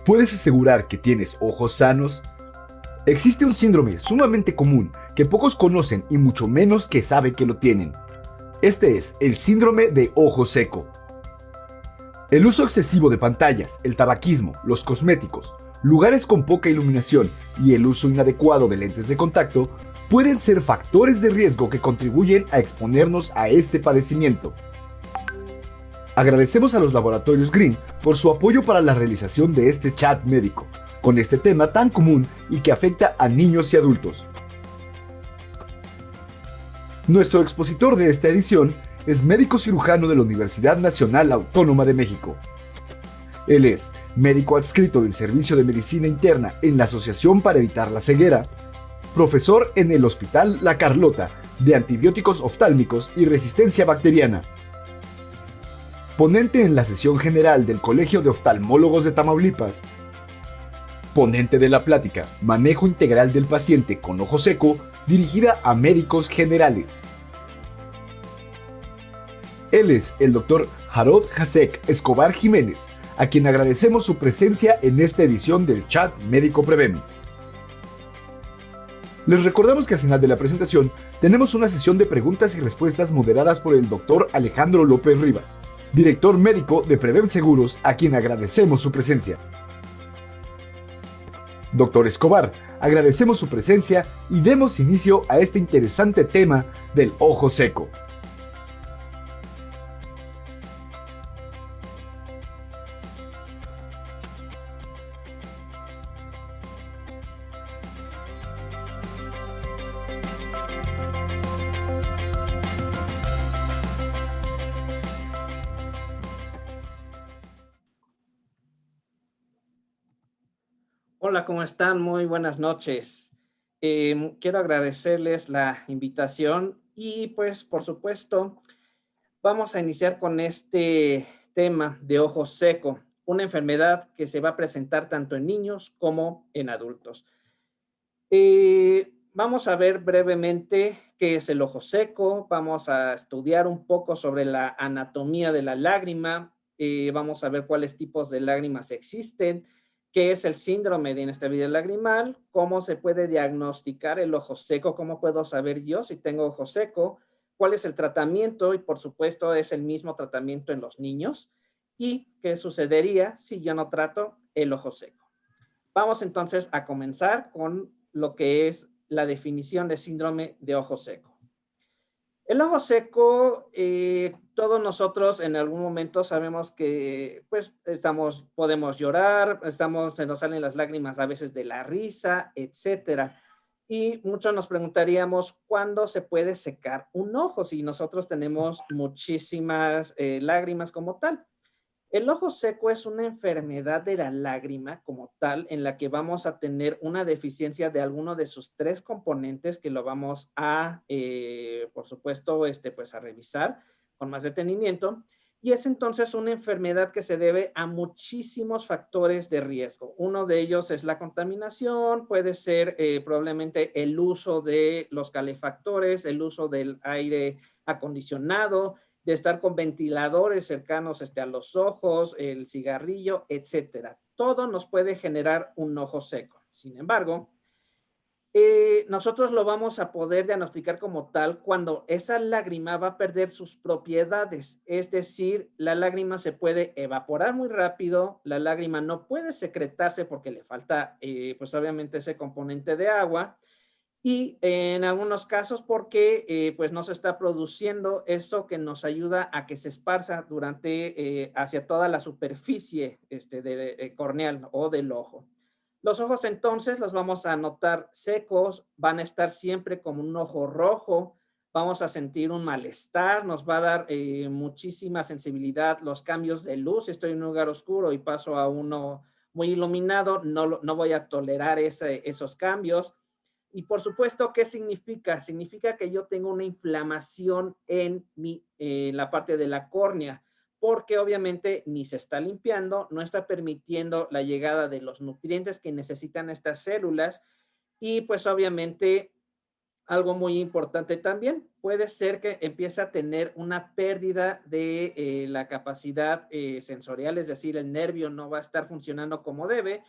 ¿Puedes asegurar que tienes ojos sanos? Existe un síndrome sumamente común que pocos conocen y mucho menos que sabe que lo tienen. Este es el síndrome de ojo seco. El uso excesivo de pantallas, el tabaquismo, los cosméticos, lugares con poca iluminación y el uso inadecuado de lentes de contacto pueden ser factores de riesgo que contribuyen a exponernos a este padecimiento. Agradecemos a los laboratorios Green por su apoyo para la realización de este chat médico, con este tema tan común y que afecta a niños y adultos. Nuestro expositor de esta edición es médico cirujano de la Universidad Nacional Autónoma de México. Él es médico adscrito del Servicio de Medicina Interna en la Asociación para Evitar la Ceguera, profesor en el Hospital La Carlota de Antibióticos Oftálmicos y Resistencia Bacteriana, ponente en la sesión general del Colegio de Oftalmólogos de Tamaulipas, ponente de la plática Manejo Integral del Paciente con Ojo Seco, dirigida a médicos generales. Él es el Dr. Jarod Hasek Escobar Jiménez, a quien agradecemos su presencia en esta edición del Chat Médico Prevem. Les recordamos que al final de la presentación tenemos una sesión de preguntas y respuestas moderadas por el Dr. Alejandro López Rivas, director médico de Prevem Seguros, a quien agradecemos su presencia. Doctor Escobar, agradecemos su presencia y demos inicio a este interesante tema del ojo seco. Hola, ¿cómo están? Muy buenas noches. Quiero agradecerles la invitación y pues por supuesto vamos a iniciar con este tema de ojo seco, una enfermedad que se va a presentar tanto en niños como en adultos. Vamos a ver brevemente qué es el ojo seco, vamos a estudiar un poco sobre la anatomía de la lágrima, vamos a ver cuáles tipos de lágrimas existen, qué es el síndrome de inestabilidad lagrimal, cómo se puede diagnosticar el ojo seco, cómo puedo saber yo si tengo ojo seco, cuál es el tratamiento y por supuesto es el mismo tratamiento en los niños y qué sucedería si yo no trato el ojo seco. Vamos entonces a comenzar con lo que es la definición de síndrome de ojo seco. El ojo seco, todos nosotros en algún momento sabemos que pues podemos llorar, se nos salen las lágrimas a veces de la risa, etcétera. Y muchos nos preguntaríamos cuándo se puede secar un ojo si nosotros tenemos muchísimas lágrimas como tal. El ojo seco es una enfermedad de la lágrima como tal, en la que vamos a tener una deficiencia de alguno de sus tres componentes que lo vamos a, por supuesto, pues a revisar con más detenimiento. Y es entonces una enfermedad que se debe a muchísimos factores de riesgo. Uno de ellos es la contaminación, puede ser probablemente el uso de los calefactores, el uso del aire acondicionado, de estar con ventiladores cercanos a los ojos, el cigarrillo, etcétera. Todo nos puede generar un ojo seco. Sin embargo, nosotros lo vamos a poder diagnosticar como tal cuando esa lágrima va a perder sus propiedades, es decir, la lágrima se puede evaporar muy rápido, la lágrima no puede secretarse porque le falta, pues obviamente ese componente de agua, y en algunos casos porque pues no se está produciendo eso que nos ayuda a que se esparza hacia toda la superficie corneal o del ojo. Los ojos entonces los vamos a notar secos, van a estar siempre como un ojo rojo, vamos a sentir un malestar, nos va a dar muchísima sensibilidad los cambios de luz. Si estoy en un lugar oscuro y paso a uno muy iluminado, no voy a tolerar esos cambios. Y por supuesto, ¿qué significa? Significa que yo tengo una inflamación en la parte de la córnea, porque obviamente ni se está limpiando, no está permitiendo la llegada de los nutrientes que necesitan estas células y pues obviamente Algo muy importante también, puede ser que empiece a tener una pérdida de la capacidad sensorial, es decir, el nervio no va a estar funcionando como debe,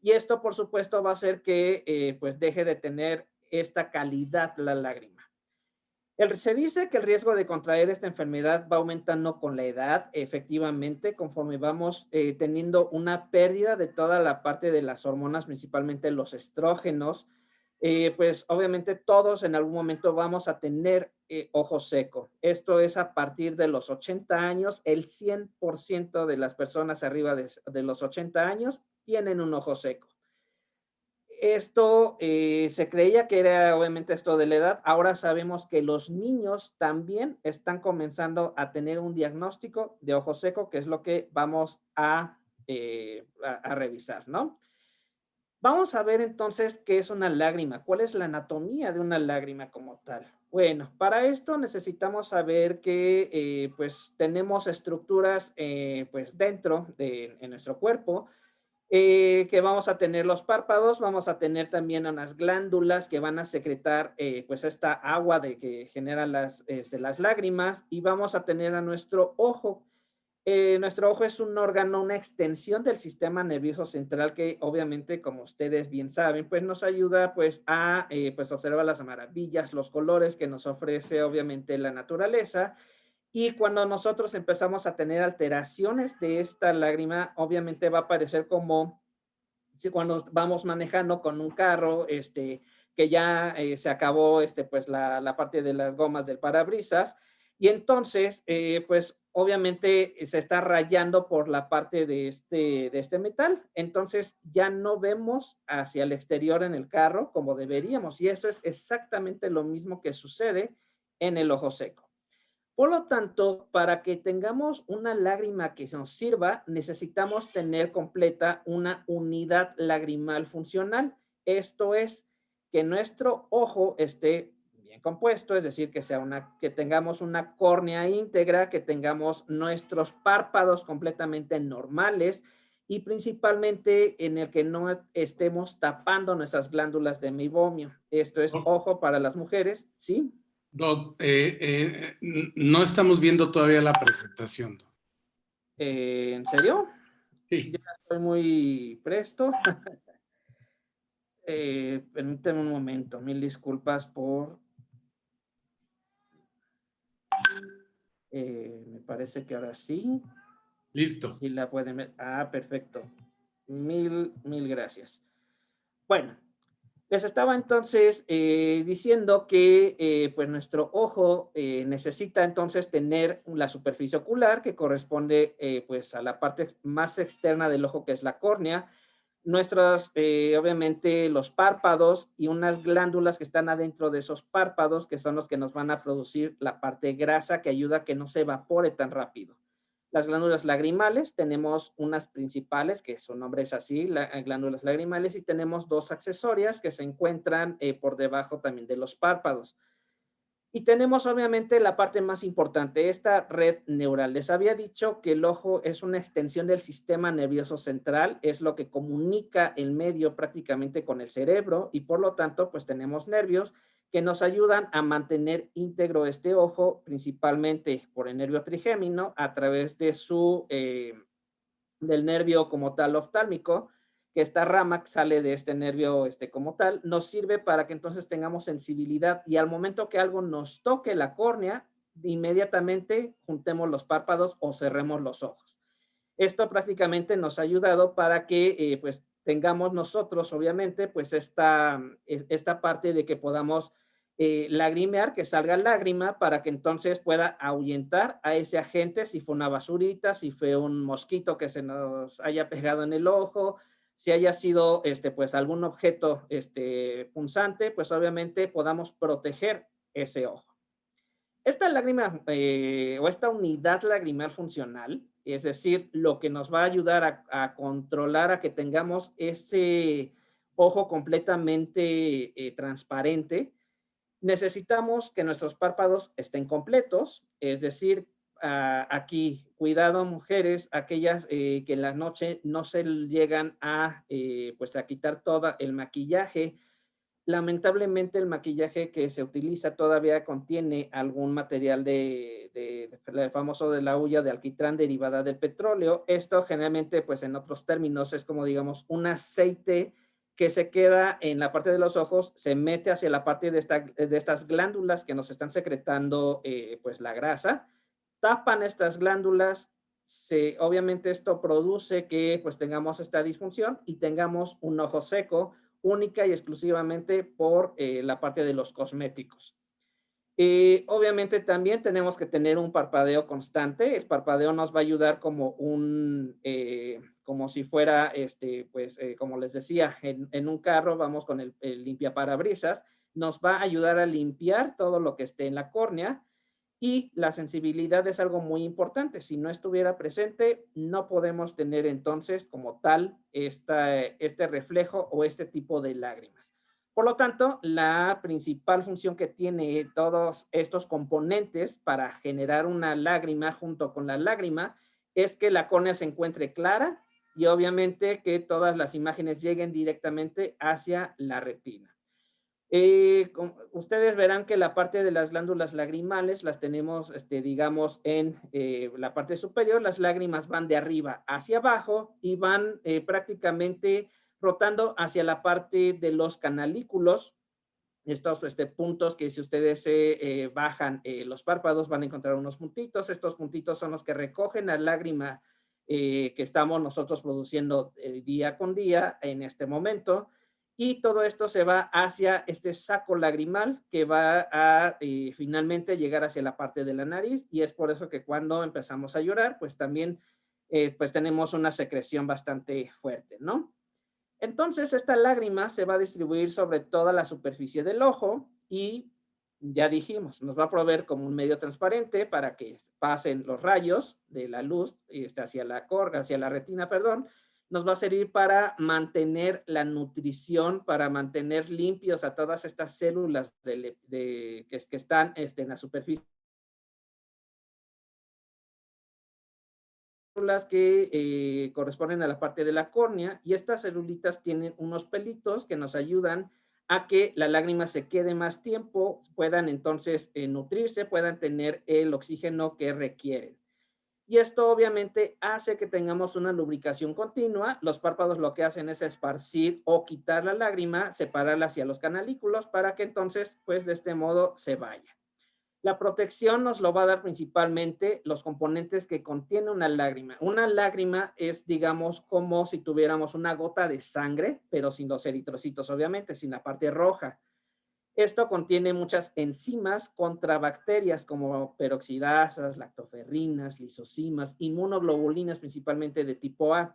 y esto, por supuesto, va a hacer que pues deje de tener esta calidad la lágrima. Se dice que el riesgo de contraer esta enfermedad va aumentando con la edad, efectivamente, conforme vamos teniendo una pérdida de toda la parte de las hormonas, principalmente los estrógenos, pues obviamente todos en algún momento vamos a tener ojo seco. Esto es a partir de los 80 años, el 100% de las personas arriba de los 80 años tienen un ojo seco. Esto se creía que era obviamente esto de la edad. Ahora sabemos que los niños también están comenzando a tener un diagnóstico de ojo seco, que es lo que vamos a revisar, ¿no? Vamos a ver entonces qué es una lágrima, cuál es la anatomía de una lágrima como tal. Bueno, para esto necesitamos saber que pues tenemos estructuras pues dentro de en nuestro cuerpo, que vamos a tener los párpados, vamos a tener también unas glándulas que van a secretar pues esta agua de que generan las lágrimas, y vamos a tener a nuestro ojo. Nuestro ojo es un órgano, una extensión del sistema nervioso central que obviamente, como ustedes bien saben, pues nos ayuda pues a pues observar las maravillas, los colores que nos ofrece obviamente la naturaleza. Y cuando nosotros empezamos a tener alteraciones de esta lágrima, obviamente va a aparecer como si cuando vamos manejando con un carro, que ya se acabó pues la parte de las gomas del parabrisas, y entonces, pues obviamente se está rayando por la parte de este metal, entonces ya no vemos hacia el exterior en el carro como deberíamos, y eso es exactamente lo mismo que sucede en el ojo seco. Por lo tanto, para que tengamos una lágrima que nos sirva, necesitamos tener completa una unidad lagrimal funcional. Esto es, que nuestro ojo esté bien compuesto, es decir, que tengamos una córnea íntegra, que tengamos nuestros párpados completamente normales y principalmente en el que no estemos tapando nuestras glándulas de meibomio. Esto es Doc, ojo para las mujeres, ¿sí? no estamos viendo todavía la presentación, Doc. ¿En serio? Ya Sí, estoy muy presto. Permíteme un momento, mil disculpas por... me parece que ahora sí. listo. Sí la pueden ver. Ah, perfecto. Mil gracias. Bueno, les estaba entonces diciendo que pues nuestro ojo necesita entonces tener la superficie ocular que corresponde pues a la parte más externa del ojo, que es la córnea, obviamente los párpados y unas glándulas que están adentro de esos párpados, que son los que nos van a producir la parte grasa que ayuda a que no se evapore tan rápido. Las glándulas lagrimales, tenemos unas principales, que su nombre es así, glándulas lagrimales, y tenemos dos accesorias que se encuentran por debajo también de los párpados. Y tenemos obviamente la parte más importante, esta red neural. Les había dicho que el ojo es una extensión del sistema nervioso central, es lo que comunica el medio prácticamente con el cerebro, y por lo tanto pues tenemos nervios que nos ayudan a mantener íntegro este ojo, principalmente por el nervio trigémino a través de del nervio como tal oftálmico, que esta rama que sale de este nervio como tal, nos sirve para que entonces tengamos sensibilidad, y al momento que algo nos toque la córnea, inmediatamente juntemos los párpados o cerremos los ojos. Esto prácticamente nos ha ayudado para que pues tengamos nosotros, obviamente, pues esta parte de que podamos lagrimear, que salga lágrima para que entonces pueda ahuyentar a ese agente, si fue una basurita, si fue un mosquito que se nos haya pegado en el ojo, si haya sido pues algún objeto punzante, pues obviamente podamos proteger ese ojo. Esta lágrima o esta unidad lagrimal funcional, es decir, lo que nos va a ayudar a controlar a que tengamos ese ojo completamente transparente, necesitamos que nuestros párpados estén completos, es decir, aquí, cuidado mujeres, aquellas que en la noche no se llegan a, pues a quitar todo el maquillaje, Lamentablemente el maquillaje que se utiliza todavía contiene algún material el famoso de la hulla de alquitrán derivada del petróleo. Esto generalmente, pues en otros términos, es como digamos un aceite que se queda en la parte de los ojos, se mete hacia la parte de estas glándulas que nos están secretando pues la grasa, tapan estas glándulas, obviamente esto produce que pues tengamos esta disfunción y tengamos un ojo seco única y exclusivamente por la parte de los cosméticos. Obviamente también tenemos que tener un parpadeo constante. El parpadeo nos va a ayudar como como si fuera, como les decía, en un carro vamos con el limpiaparabrisas, nos va a ayudar a limpiar todo lo que esté en la córnea. Y la sensibilidad es algo muy importante. Si no estuviera presente, no podemos tener entonces como tal este reflejo o este tipo de lágrimas. Por lo tanto, la principal función que tiene todos estos componentes para generar una lágrima junto con la lágrima es que la córnea se encuentre clara y obviamente que todas las imágenes lleguen directamente hacia la retina. Ustedes verán que la parte de las glándulas lagrimales las tenemos, digamos, en la parte superior. Las lágrimas van de arriba hacia abajo y van prácticamente rotando hacia la parte de los canalículos. Estos puntos que si ustedes bajan los párpados van a encontrar unos puntitos. Estos puntitos son los que recogen la lágrima que estamos nosotros produciendo día con día en este momento. Y todo esto se va hacia este saco lagrimal que va a finalmente llegar hacia la parte de la nariz, y es por eso que cuando empezamos a llorar, pues también pues tenemos una secreción bastante fuerte, ¿no? Entonces esta lágrima se va a distribuir sobre toda la superficie del ojo y ya dijimos, nos va a proveer como un medio transparente para que pasen los rayos de la luz hacia la retina, perdón. Nos va a servir para mantener la nutrición, para mantener limpios a todas estas células que están en la superficie que corresponden a la parte de la córnea, y estas celulitas tienen unos pelitos que nos ayudan a que la lágrima se quede más tiempo, puedan entonces nutrirse, puedan tener el oxígeno que requieren. Y esto obviamente hace que tengamos una lubricación continua. Los párpados lo que hacen es esparcir o quitar la lágrima, separarla hacia los canalículos para que entonces, pues de este modo se vaya. La protección nos lo va a dar principalmente los componentes que contiene una lágrima. Una lágrima es, digamos, como si tuviéramos una gota de sangre, pero sin los eritrocitos, obviamente, sin la parte roja. Esto contiene muchas enzimas contra bacterias como peroxidasas, lactoferrinas, lisocimas, inmunoglobulinas, principalmente de tipo A.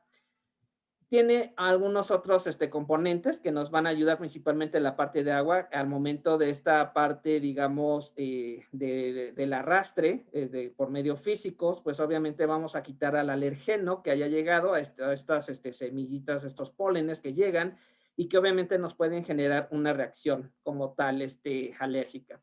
Tiene algunos otros componentes que nos van a ayudar principalmente en la parte de agua al momento de esta parte, digamos, del arrastre por medios físicos, pues obviamente vamos a quitar al alergeno que haya llegado a estas semillitas, estos pólenes que llegan y que obviamente nos pueden generar una reacción como tal alérgica.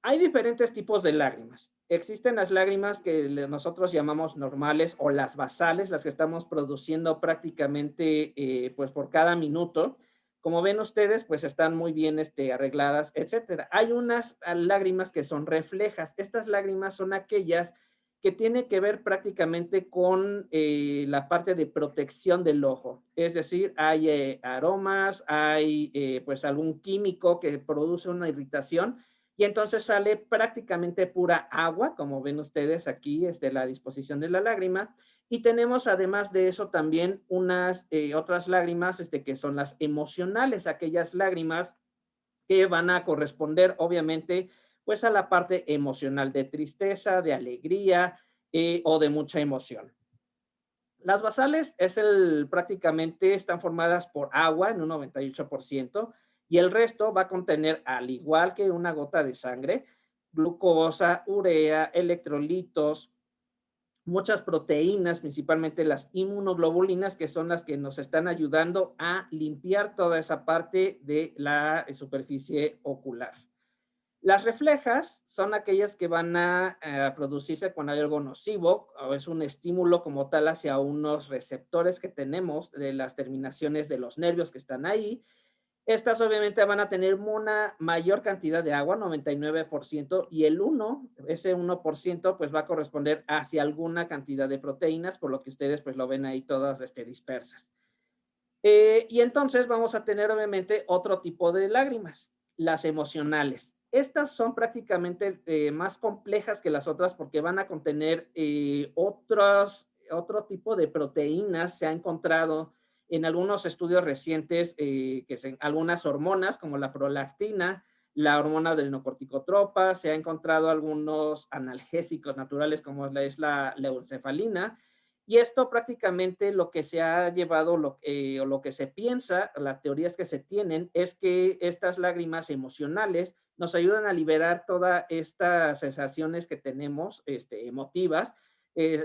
Hay diferentes tipos de lágrimas. Existen las lágrimas que nosotros llamamos normales o las basales, las que estamos produciendo prácticamente pues por cada minuto. Como ven ustedes, pues están muy bien arregladas, etcétera. Hay unas lágrimas que son reflejas. Estas lágrimas son aquellas que tienen que ver prácticamente con la parte de protección del ojo. Es decir, hay aromas, hay pues algún químico que produce una irritación y entonces sale prácticamente pura agua, como ven ustedes aquí, la disposición de la lágrima. Y tenemos además de eso también unas otras lágrimas que son las emocionales, aquellas lágrimas que van a corresponder obviamente pues a la parte emocional de tristeza, de alegría o de mucha emoción. Las basales prácticamente están formadas por agua en un 98% y el resto va a contener, al igual que una gota de sangre, glucosa, urea, electrolitos, muchas proteínas, principalmente las inmunoglobulinas, que son las que nos están ayudando a limpiar toda esa parte de la superficie ocular. Las reflejas son aquellas que van a producirse cuando hay algo nocivo, o es un estímulo como tal hacia unos receptores que tenemos de las terminaciones de los nervios que están ahí. Estas obviamente van a tener una mayor cantidad de agua, 99%, y ese 1%, pues va a corresponder hacia alguna cantidad de proteínas, por lo que ustedes pues lo ven ahí todas dispersas. Y entonces vamos a tener obviamente otro tipo de lágrimas, las emocionales. Estas son prácticamente más complejas que las otras porque van a contener otro tipo de proteínas. Se ha encontrado en algunos estudios recientes algunas hormonas como la prolactina, la hormona del nocorticotropa, se ha encontrado algunos analgésicos naturales como es la leucefalina, y esto prácticamente lo que se ha llevado, o lo que se piensa, las teorías que se tienen, es que estas lágrimas emocionales nos ayudan a liberar todas estas sensaciones que tenemos emotivas,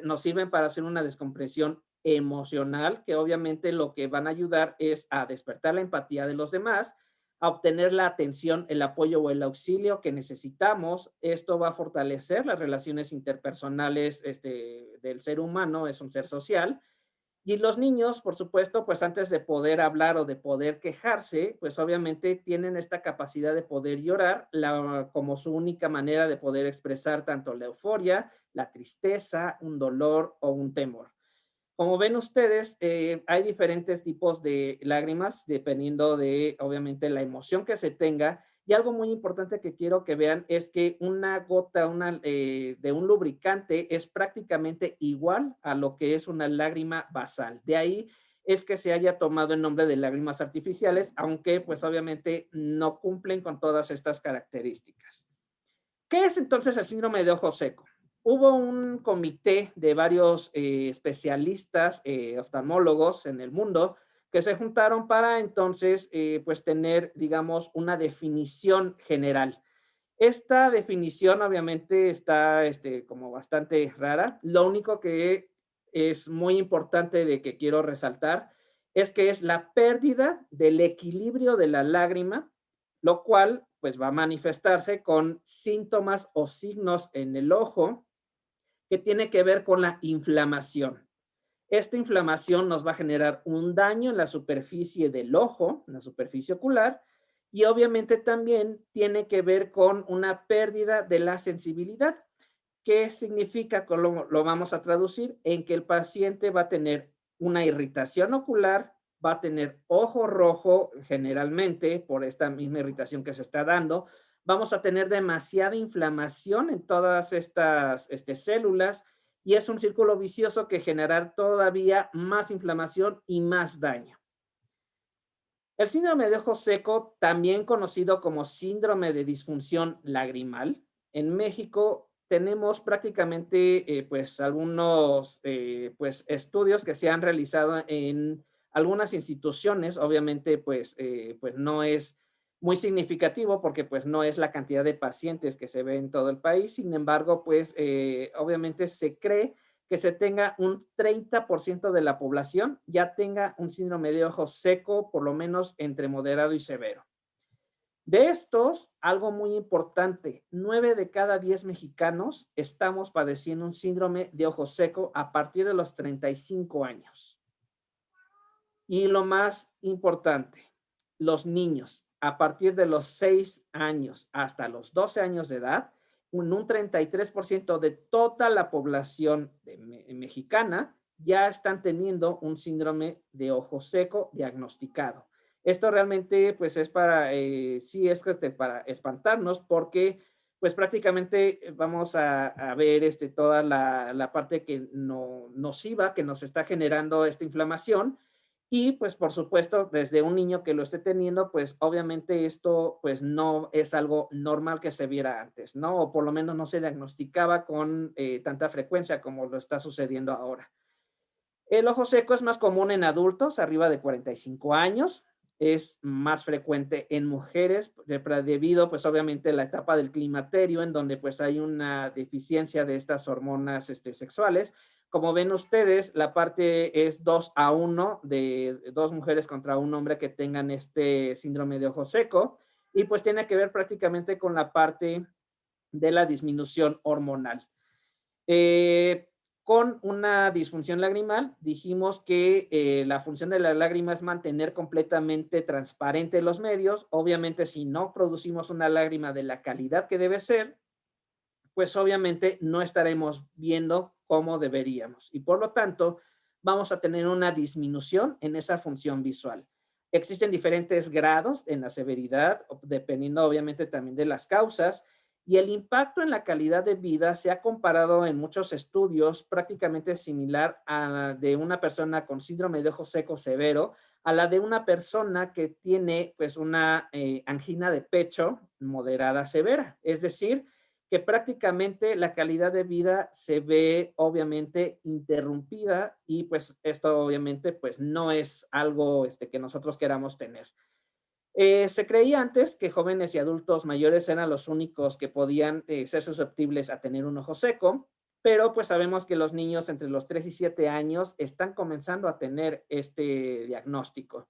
nos sirven para hacer una descompresión emocional, que obviamente lo que van a ayudar es a despertar la empatía de los demás, a obtener la atención, el apoyo o el auxilio que necesitamos. Esto va a fortalecer las relaciones interpersonales del ser humano, es un ser social. Y los niños, por supuesto, pues antes de poder hablar o de poder quejarse, pues obviamente tienen esta capacidad de poder llorar como su única manera de poder expresar tanto la euforia, la tristeza, un dolor o un temor. Como ven ustedes, hay diferentes tipos de lágrimas dependiendo de, obviamente, la emoción que se tenga. Y algo muy importante que quiero que vean es que una gota de un lubricante es prácticamente igual a lo que es una lágrima basal. De ahí es que se haya tomado el nombre de lágrimas artificiales, aunque pues obviamente no cumplen con todas estas características. ¿Qué es entonces el síndrome de ojo seco? Hubo un comité de varios especialistas, oftalmólogos en el mundo, que se juntaron para entonces pues tener, digamos, una definición general. Esta definición obviamente está como bastante rara. Lo único que es muy importante de que quiero resaltar es que es la pérdida del equilibrio de la lágrima, lo cual pues va a manifestarse con síntomas o signos en el ojo que tiene que ver con la inflamación. Esta inflamación nos va a generar un daño en la superficie del ojo, en la superficie ocular, y obviamente también tiene que ver con una pérdida de la sensibilidad. ¿Qué significa? Lo vamos a traducir en que el paciente va a tener una irritación ocular, va a tener ojo rojo generalmente por esta misma irritación que se está dando. Vamos a tener demasiada inflamación en todas estas células y es un círculo vicioso que generará todavía más inflamación y más daño. El síndrome de ojo seco, también conocido como síndrome de disfunción lagrimal, en México tenemos prácticamente pues algunos pues estudios que se han realizado en algunas instituciones. Obviamente pues no es muy significativo porque pues no es la cantidad de pacientes que se ve en todo el país. Sin embargo, pues obviamente se cree que se tenga un 30% de la población ya tenga un síndrome de ojo seco, por lo menos entre moderado y severo. De estos, algo muy importante, 9 de cada 10 mexicanos estamos padeciendo un síndrome de ojo seco a partir de los 35 años. Y lo más importante, los niños a partir de los 6 años hasta los 12 años de edad, un 33% de toda la población mexicana ya están teniendo un síndrome de ojo seco diagnosticado. Esto realmente pues es sí es para espantarnos porque pues prácticamente vamos a ver toda la parte que nociva que nos está generando esta inflamación. Y pues por supuesto, desde un niño que lo esté teniendo, pues obviamente esto pues no es algo normal que se viera antes, ¿no? O por lo menos no se diagnosticaba con tanta frecuencia como lo está sucediendo ahora. El ojo seco es más común en adultos arriba de 45 años, es más frecuente en mujeres debido pues obviamente a la etapa del climaterio en donde pues hay una deficiencia de estas hormonas sexuales. Como ven ustedes, la parte es 2-1 de 2 mujeres contra un hombre que tengan este síndrome de ojo seco y pues tiene que ver prácticamente con la parte de la disminución hormonal. Con una disfunción lagrimal, dijimos que la función de la lágrima es mantener completamente transparente los medios. Obviamente, si no producimos una lágrima de la calidad que debe ser, pues obviamente no estaremos viendo como deberíamos. Y por lo tanto, vamos a tener una disminución en esa función visual. Existen diferentes grados en la severidad, dependiendo obviamente también de las causas, y el impacto en la calidad de vida se ha comparado en muchos estudios prácticamente similar a la de una persona con síndrome de ojo seco severo a la de una persona que tiene pues una angina de pecho moderada severa. Es decir, que prácticamente la calidad de vida se ve obviamente interrumpida y pues esto obviamente pues no es algo que nosotros queramos tener. Se creía antes que jóvenes y adultos mayores eran los únicos que podían ser susceptibles a tener un ojo seco, pero pues sabemos que los niños entre los 3 y 7 años están comenzando a tener este diagnóstico.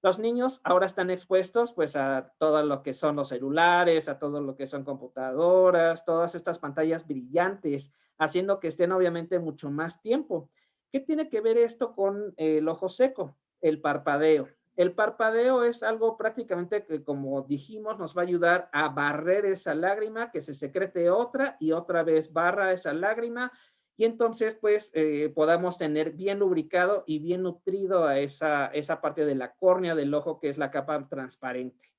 Los niños ahora están expuestos pues a todo lo que son los celulares, a todo lo que son computadoras, todas estas pantallas brillantes, haciendo que estén obviamente mucho más tiempo. ¿Qué tiene que ver esto con el ojo seco? El parpadeo. El parpadeo es algo prácticamente que, como dijimos, nos va a ayudar a barrer esa lágrima, que se secrete otra y otra vez barra esa lágrima y entonces pues podamos tener bien lubricado y bien nutrido a esa parte de la córnea del ojo que es la capa transparente.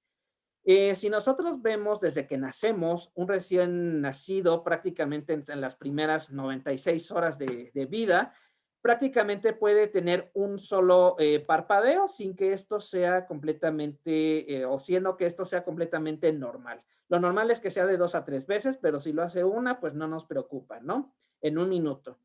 Si nosotros vemos desde que nacemos, un recién nacido prácticamente en las primeras 96 horas de vida, prácticamente puede tener un solo parpadeo sin que esto sea completamente, o siendo que esto sea completamente normal. Lo normal es que sea de 2 a 3 veces, pero si lo hace una, pues no nos preocupa, ¿no? En un minuto.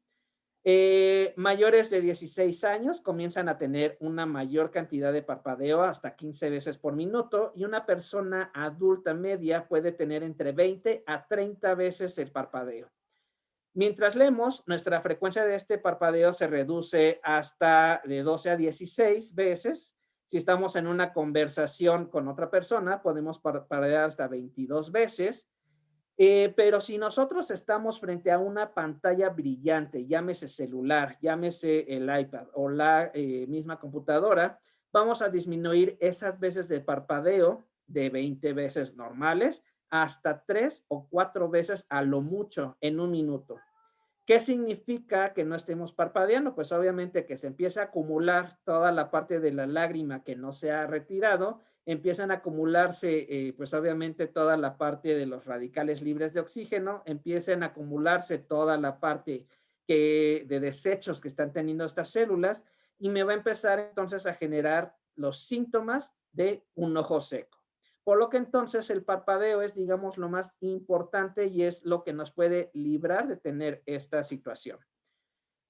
Mayores de 16 años comienzan a tener una mayor cantidad de parpadeo, hasta 15 veces por minuto, y una persona adulta media puede tener entre 20 a 30 veces el parpadeo. Mientras leemos, nuestra frecuencia de este parpadeo se reduce hasta de 12 a 16 veces. Si estamos en una conversación con otra persona, podemos parpadear hasta 22 veces. Pero si nosotros estamos frente a una pantalla brillante, llámese celular, llámese el iPad o la misma computadora, vamos a disminuir esas veces de parpadeo de 20 veces normales hasta 3 o 4 veces a lo mucho en un minuto. ¿Qué significa que no estemos parpadeando? Pues obviamente que se empieza a acumular toda la parte de la lágrima que no se ha retirado, empiezan a acumularse, pues obviamente toda la parte de los radicales libres de oxígeno, empiezan a acumularse toda la parte de desechos que están teniendo estas células y me va a empezar entonces a generar los síntomas de un ojo seco. Por lo que entonces el parpadeo es, digamos, lo más importante y es lo que nos puede librar de tener esta situación.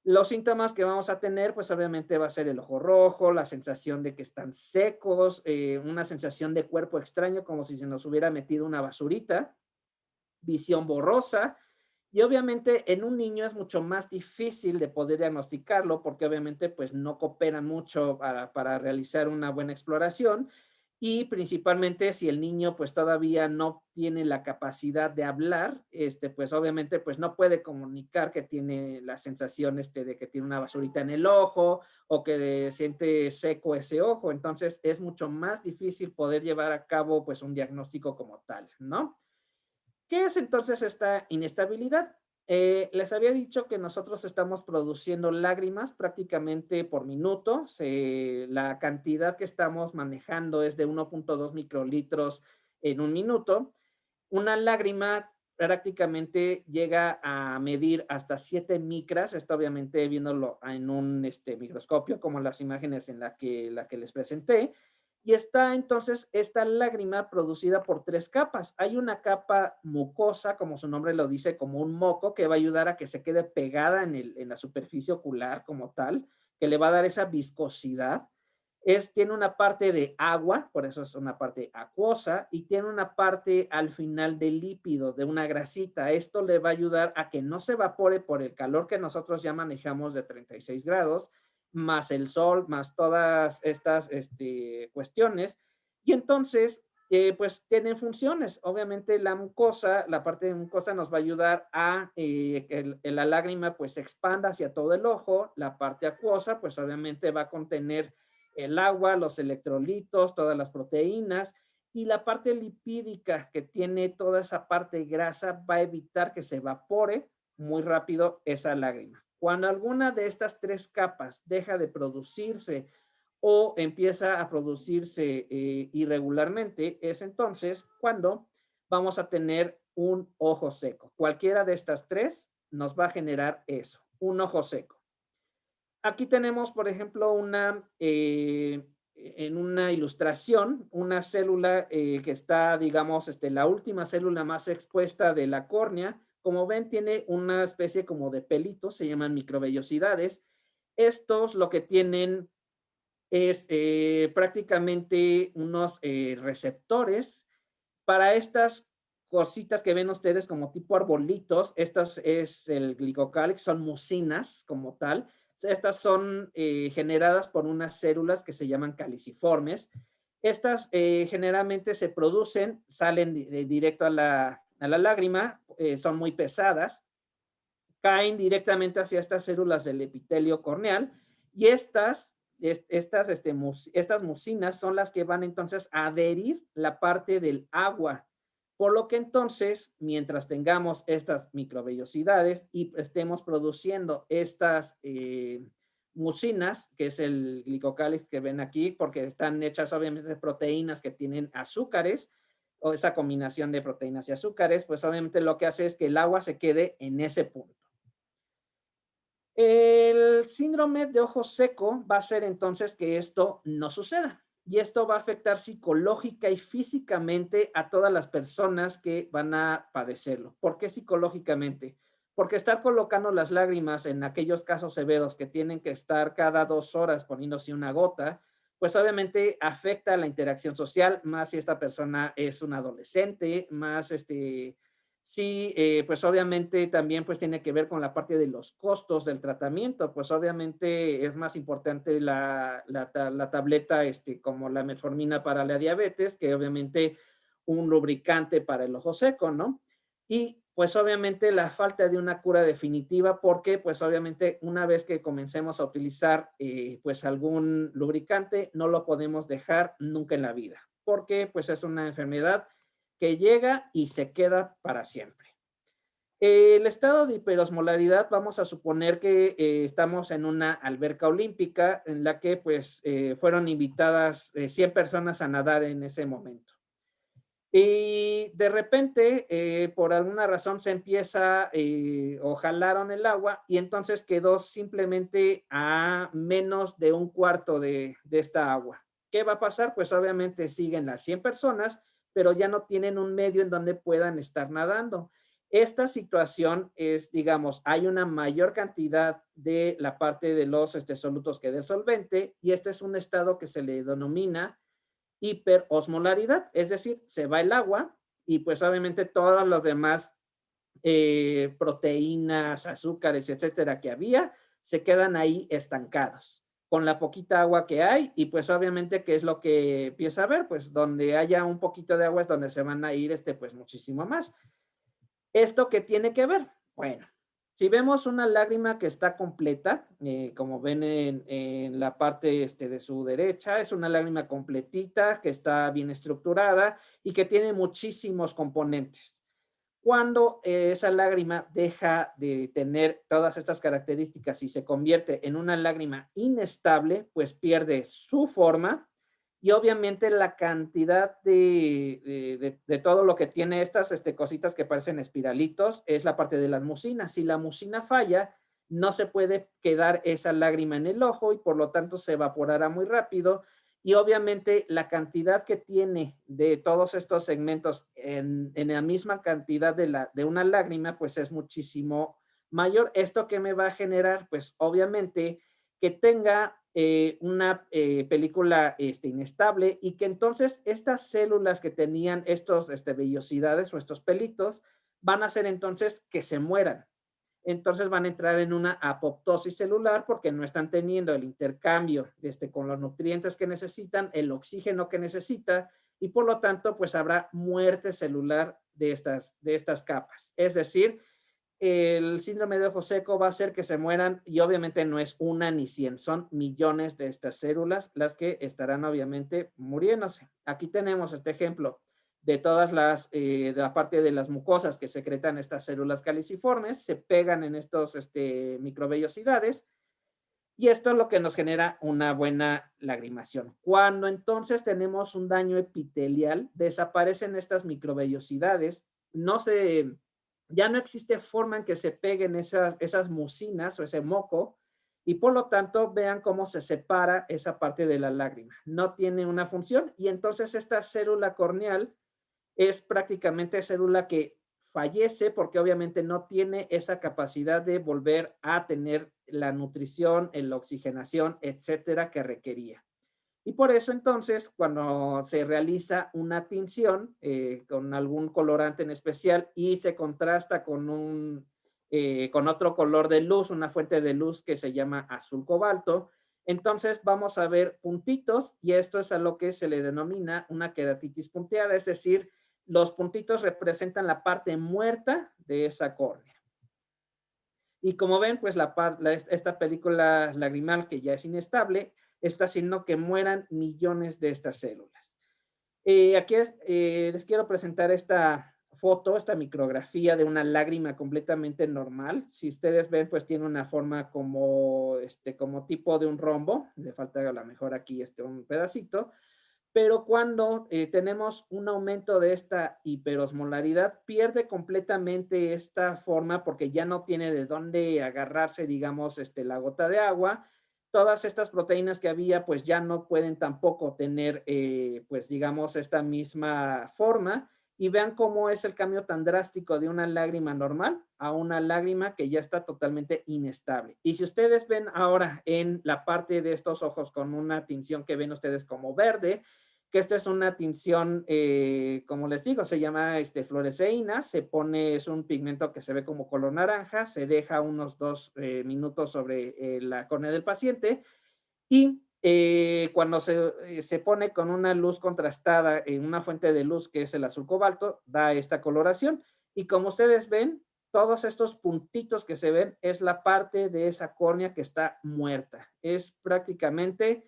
Los síntomas que vamos a tener, pues obviamente va a ser el ojo rojo, la sensación de que están secos, una sensación de cuerpo extraño como si se nos hubiera metido una basurita, visión borrosa y obviamente en un niño es mucho más difícil de poder diagnosticarlo porque obviamente pues no cooperan mucho para realizar una buena exploración y principalmente si el niño pues todavía no tiene la capacidad de hablar, pues obviamente pues no puede comunicar que tiene la sensación de que tiene una basurita en el ojo o que siente seco ese ojo, entonces es mucho más difícil poder llevar a cabo pues un diagnóstico como tal, ¿no? ¿Qué es entonces esta inestabilidad? Les había dicho que nosotros estamos produciendo lágrimas prácticamente por minuto. La cantidad que estamos manejando es de 1.2 microlitros en un minuto. Una lágrima prácticamente llega a medir hasta 7 micras, esto obviamente viéndolo en un microscopio, como las imágenes en la que les presenté, y está entonces esta lágrima producida por 3 capas. Hay una capa mucosa, como su nombre lo dice, como un moco, que va a ayudar a que se quede pegada en la superficie ocular como tal, que le va a dar esa viscosidad. Tiene una parte de agua, por eso es una parte acuosa, y tiene una parte al final de lípidos, de una grasita. Esto le va a ayudar a que no se evapore por el calor que nosotros ya manejamos de 36 grados, más el sol, más todas estas cuestiones. Y entonces pues tienen funciones. Obviamente la mucosa, la parte de mucosa nos va a ayudar a que la lágrima pues se expanda hacia todo el ojo. La parte acuosa pues obviamente va a contener el agua, los electrolitos, todas las proteínas. Y la parte lipídica que tiene toda esa parte grasa va a evitar que se evapore muy rápido esa lágrima. Cuando alguna de estas tres capas deja de producirse o empieza a producirse irregularmente, es entonces cuando vamos a tener un ojo seco. Cualquiera de estas tres nos va a generar eso, un ojo seco. Aquí tenemos, por ejemplo, en una ilustración, una célula que está, digamos, la última célula más expuesta de la córnea. Como ven, tiene una especie como de pelitos, se llaman microvellosidades. Estos lo que tienen es prácticamente unos receptores para estas cositas que ven ustedes como tipo arbolitos. Estas es el glicocálix, son mucinas como tal. Estas son generadas por unas células que se llaman caliciformes. Estas generalmente se producen, salen directo a la lágrima, son muy pesadas, caen directamente hacia estas células del epitelio corneal y estas mucinas son las que van entonces a adherir la parte del agua. Por lo que entonces, mientras tengamos estas microvellosidades y estemos produciendo estas mucinas, que es el glicocálix que ven aquí, porque están hechas obviamente de proteínas que tienen azúcares, o esa combinación de proteínas y azúcares, pues obviamente lo que hace es que el agua se quede en ese punto. El síndrome de ojo seco va a ser entonces que esto no suceda y esto va a afectar psicológica y físicamente a todas las personas que van a padecerlo. ¿Por qué psicológicamente? Porque estar colocando las lágrimas en aquellos casos severos que tienen que estar cada 2 horas poniéndose una gota, pues obviamente afecta la interacción social, más si esta persona es un adolescente, más sí, pues obviamente también pues tiene que ver con la parte de los costos del tratamiento, pues obviamente es más importante la tableta como la metformina para la diabetes, que obviamente un lubricante para el ojo seco, ¿no? Y pues obviamente la falta de una cura definitiva, porque pues obviamente una vez que comencemos a utilizar pues algún lubricante, no lo podemos dejar nunca en la vida, porque pues es una enfermedad que llega y se queda para siempre. El estado de hiperosmolaridad, vamos a suponer que estamos en una alberca olímpica en la que pues fueron invitadas 100 personas a nadar en ese momento. Y de repente, por alguna razón se empieza o jalaron el agua y entonces quedó simplemente a menos de un cuarto de esta agua. ¿Qué va a pasar? Pues obviamente siguen las 100 personas, pero ya no tienen un medio en donde puedan estar nadando. Esta situación es, digamos, hay una mayor cantidad de la parte de los solutos que del solvente y este es un estado que se le denomina hiperosmolaridad, es decir, se va el agua y pues obviamente todos los demás proteínas, azúcares, etcétera, que había, se quedan ahí estancados con la poquita agua que hay y pues obviamente qué es lo que empieza a ver, pues donde haya un poquito de agua es donde se van a ir pues muchísimo más. ¿Esto qué tiene que ver? Bueno, si vemos una lágrima que está completa, como ven en la parte de su derecha, es una lágrima completita, que está bien estructurada y que tiene muchísimos componentes. Cuando esa lágrima deja de tener todas estas características y se convierte en una lágrima inestable, pues pierde su forma y obviamente la cantidad de todo lo que tiene estas cositas que parecen espiralitos es la parte de las mucinas. Si la mucina falla, no se puede quedar esa lágrima en el ojo y por lo tanto se evaporará muy rápido y obviamente la cantidad que tiene de todos estos segmentos en la misma cantidad de una lágrima, pues es muchísimo mayor. ¿Esto qué me va a generar? Pues obviamente que tenga una película inestable y que entonces estas células que tenían estos vellosidades o estos pelitos van a hacer entonces que se mueran. Entonces van a entrar en una apoptosis celular porque no están teniendo el intercambio con los nutrientes que necesitan, el oxígeno que necesita y por lo tanto pues habrá muerte celular de estas capas. Es decir, el síndrome de ojo seco va a hacer que se mueran y obviamente no es una ni 100, son millones de estas células las que estarán obviamente muriéndose. Aquí tenemos este ejemplo de todas de la parte de las mucosas que secretan estas células caliciformes, se pegan en estos microvellosidades y esto es lo que nos genera una buena lagrimación. Cuando entonces tenemos un daño epitelial, desaparecen estas microvellosidades, ya no existe forma en que se peguen esas mucinas o ese moco, y por lo tanto vean cómo se separa esa parte de la lágrima. No tiene una función y entonces esta célula corneal es prácticamente célula que fallece porque obviamente no tiene esa capacidad de volver a tener la nutrición, la oxigenación, etcétera, que requería. Y por eso entonces, cuando se realiza una tinción con algún colorante en especial y se contrasta con otro color de luz, una fuente de luz que se llama azul cobalto, entonces vamos a ver puntitos y esto es a lo que se le denomina una queratitis punteada, es decir, los puntitos representan la parte muerta de esa córnea. Y como ven, pues esta película lagrimal que ya es inestable, está haciendo que mueran millones de estas células. Aquí les quiero presentar esta foto, esta micrografía de una lágrima completamente normal. Si ustedes ven, pues tiene una forma como tipo de un rombo. Le falta a lo mejor aquí un pedacito. Pero cuando tenemos un aumento de esta hiperosmolaridad, pierde completamente esta forma porque ya no tiene de dónde agarrarse, digamos, la gota de agua. Todas estas proteínas que había, pues ya no pueden tampoco tener, pues digamos, esta misma forma. Y vean cómo es el cambio tan drástico de una lágrima normal a una lágrima que ya está totalmente inestable. Y si ustedes ven ahora en la parte de estos ojos con una tinción que ven ustedes como verde, que esta es una tinción, como les digo, se llama fluoresceína, es un pigmento que se ve como color naranja, se deja unos 2 minutos sobre la córnea del paciente y cuando se pone con una luz contrastada en una fuente de luz que es el azul cobalto, da esta coloración y como ustedes ven, todos estos puntitos que se ven es la parte de esa córnea que está muerta. Es prácticamente,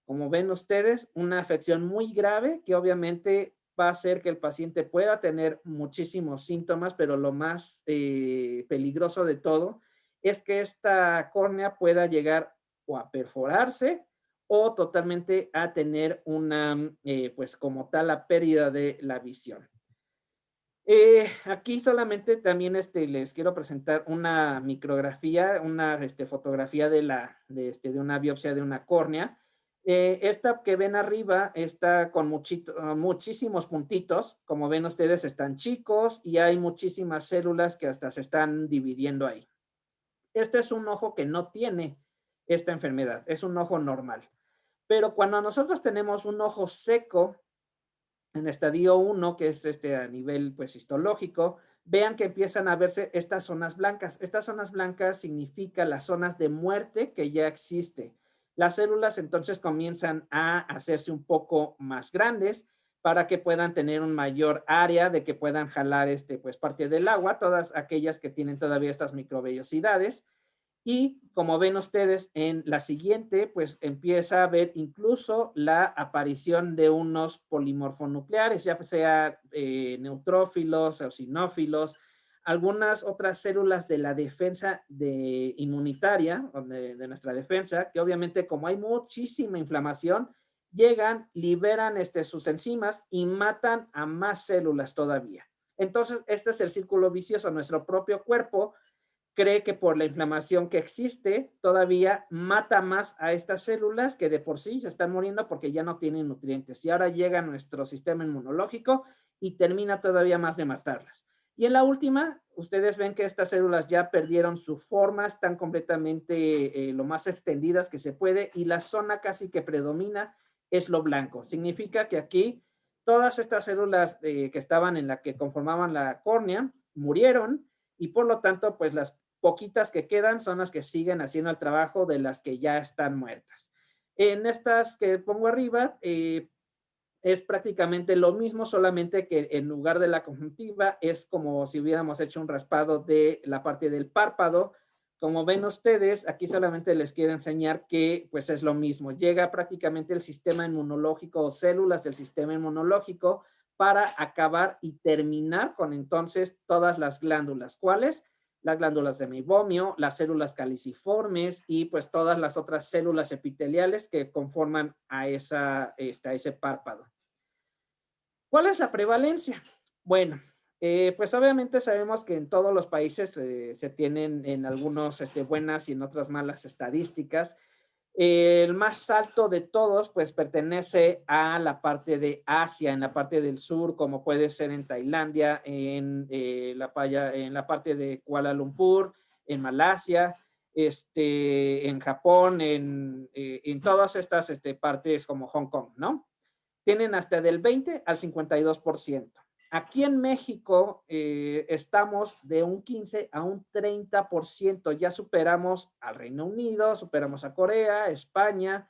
como ven ustedes, una afección muy grave que obviamente va a hacer que el paciente pueda tener muchísimos síntomas, pero lo más peligroso de todo es que esta córnea pueda llegar o a perforarse o totalmente a tener pues como tal, la pérdida de la visión. Aquí solamente también les quiero presentar una micrografía, una fotografía de una biopsia de una córnea. Esta que ven arriba está con muchísimos puntitos. Como ven ustedes, están chicos y hay muchísimas células que hasta se están dividiendo ahí. Este es un ojo que no tiene esta enfermedad, es un ojo normal. Pero cuando nosotros tenemos un ojo seco, en estadio 1, que es a nivel pues histológico, vean que empiezan a verse estas zonas blancas. Estas zonas blancas significan las zonas de muerte que ya existe. Las células entonces comienzan a hacerse un poco más grandes para que puedan tener un mayor área de que puedan jalar pues parte del agua, todas aquellas que tienen todavía estas microvellosidades. Y como ven ustedes en la siguiente, pues empieza a haber incluso la aparición de unos polimorfonucleares, ya sea neutrófilos, eosinófilos, algunas otras células de la defensa inmunitaria, de nuestra defensa, que obviamente como hay muchísima inflamación, llegan, liberan sus enzimas y matan a más células todavía. Entonces, este es el círculo vicioso. Nuestro propio cuerpo cree que por la inflamación que existe todavía mata más a estas células que de por sí se están muriendo porque ya no tienen nutrientes. Y ahora llega nuestro sistema inmunológico y termina todavía más de matarlas. Y en la última, ustedes ven que estas células ya perdieron su forma, están completamente lo más extendidas que se puede y la zona casi que predomina es lo blanco. Significa que aquí todas estas células que estaban en la que conformaban la córnea murieron y por lo tanto, pues las poquitas que quedan son las que siguen haciendo el trabajo de las que ya están muertas. En estas que pongo arriba, es prácticamente lo mismo, solamente que en lugar de la conjuntiva es como si hubiéramos hecho un raspado de la parte del párpado. Como ven ustedes, aquí solamente les quiero enseñar que pues es lo mismo. Llega prácticamente el sistema inmunológico o células del sistema inmunológico para acabar y terminar con entonces todas las glándulas. ¿Cuáles? Las glándulas de meibomio, las células caliciformes y pues todas las otras células epiteliales que conforman a ese párpado. ¿Cuál es la prevalencia? Bueno, pues obviamente sabemos que en todos los países se tienen en algunos buenas y en otras malas estadísticas. El más alto de todos, pues pertenece a la parte de Asia, en la parte del sur, como puede ser en Tailandia, en la parte de Kuala Lumpur, en Malasia, en Japón, en todas estas partes como Hong Kong, ¿no? Tienen hasta del 20 al 52%. Aquí en México estamos de un 15 a un 30%. Ya superamos al Reino Unido, superamos a Corea, España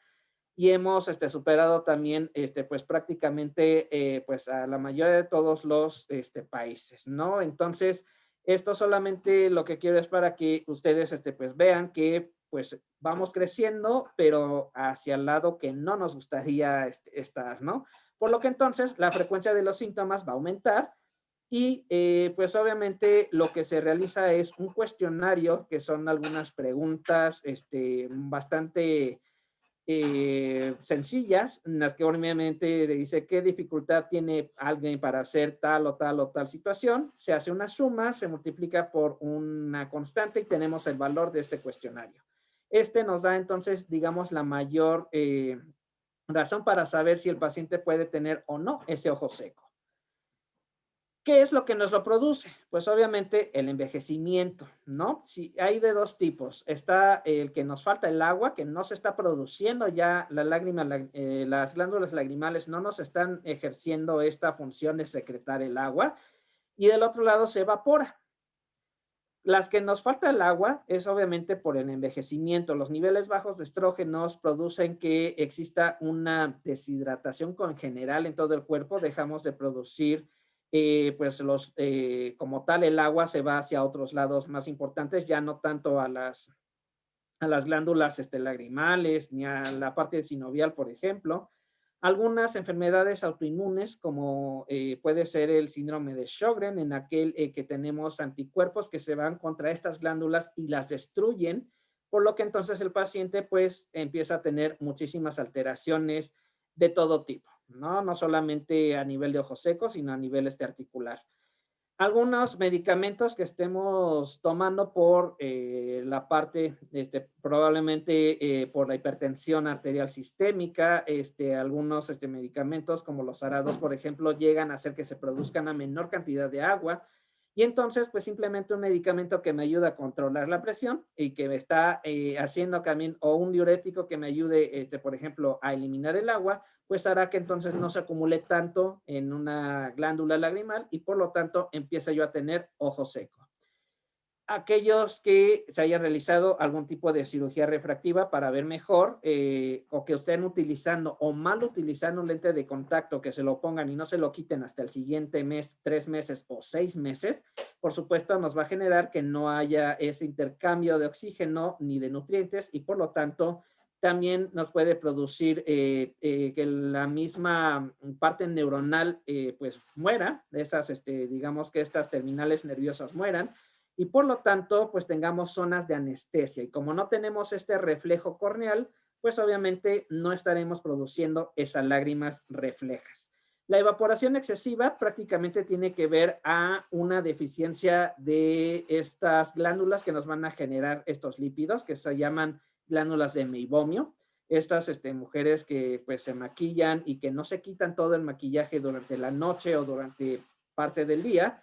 y hemos superado también pues prácticamente pues a la mayoría de todos los países, ¿no? Entonces, esto solamente lo que quiero es para que ustedes pues vean que pues vamos creciendo, pero hacia el lado que no nos gustaría estar, ¿no? Por lo que entonces la frecuencia de los síntomas va a aumentar y pues obviamente lo que se realiza es un cuestionario que son algunas preguntas bastante sencillas, en las que obviamente le dice qué dificultad tiene alguien para hacer tal o tal o tal situación. Se hace una suma, se multiplica por una constante y tenemos el valor de este cuestionario. Nos da entonces, digamos, la mayor razón para saber si el paciente puede tener o no ese ojo seco. ¿Qué es lo que nos lo produce? Pues obviamente el envejecimiento, ¿no? Si hay de dos tipos. Está el que nos falta el agua, que no se está produciendo ya la lágrima, las glándulas lagrimales no nos están ejerciendo esta función de secretar el agua. Y del otro lado se evapora. Las que nos falta el agua es obviamente por el envejecimiento. Los niveles bajos de estrógenos producen que exista una deshidratación general en todo el cuerpo. Dejamos de producir, pues como tal, el agua se va hacia otros lados más importantes, ya no tanto a las glándulas lagrimales ni a la parte sinovial, por ejemplo. Algunas enfermedades autoinmunes, como puede ser el síndrome de Sjögren, en aquel que tenemos anticuerpos que se van contra estas glándulas y las destruyen, por lo que entonces el paciente pues empieza a tener muchísimas alteraciones de todo tipo, ¿no? No solamente a nivel de ojo seco, sino a nivel articular. Algunos medicamentos que estemos tomando por la parte, probablemente por la hipertensión arterial sistémica, algunos medicamentos como los arados, por ejemplo, llegan a hacer que se produzcan a menor cantidad de agua y entonces pues simplemente un medicamento que me ayuda a controlar la presión y que me está haciendo también, o un diurético que me ayude, por ejemplo, a eliminar el agua, pues hará que entonces no se acumule tanto en una glándula lagrimal y por lo tanto empieza yo a tener ojo seco. Aquellos que se hayan realizado algún tipo de cirugía refractiva para ver mejor o que estén utilizando o mal utilizando un lente de contacto, que se lo pongan y no se lo quiten hasta el siguiente mes, 3 meses o 6 meses, por supuesto nos va a generar que no haya ese intercambio de oxígeno ni de nutrientes y por lo tanto también nos puede producir que la misma parte neuronal pues muera, digamos que estas terminales nerviosas mueran, y por lo tanto, pues tengamos zonas de anestesia. Y como no tenemos este reflejo corneal, pues obviamente no estaremos produciendo esas lágrimas reflejas. La evaporación excesiva prácticamente tiene que ver a una deficiencia de estas glándulas que nos van a generar estos lípidos, que se llaman glándulas de meibomio. Estas mujeres que pues se maquillan y que no se quitan todo el maquillaje durante la noche o durante parte del día.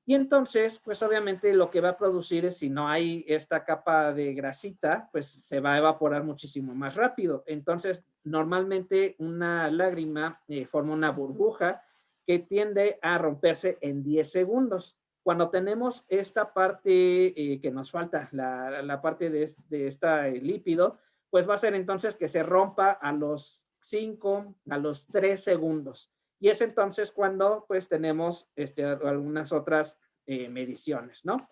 Y entonces, pues obviamente lo que va a producir es, si no hay esta capa de grasita, pues se va a evaporar muchísimo más rápido. Entonces, normalmente una lágrima forma una burbuja que tiende a romperse en 10 segundos. Cuando tenemos esta parte que nos falta, la parte de este lípido, pues va a ser entonces que se rompa a los 5, a los 3 segundos. Y es entonces cuando pues tenemos algunas otras mediciones, ¿no?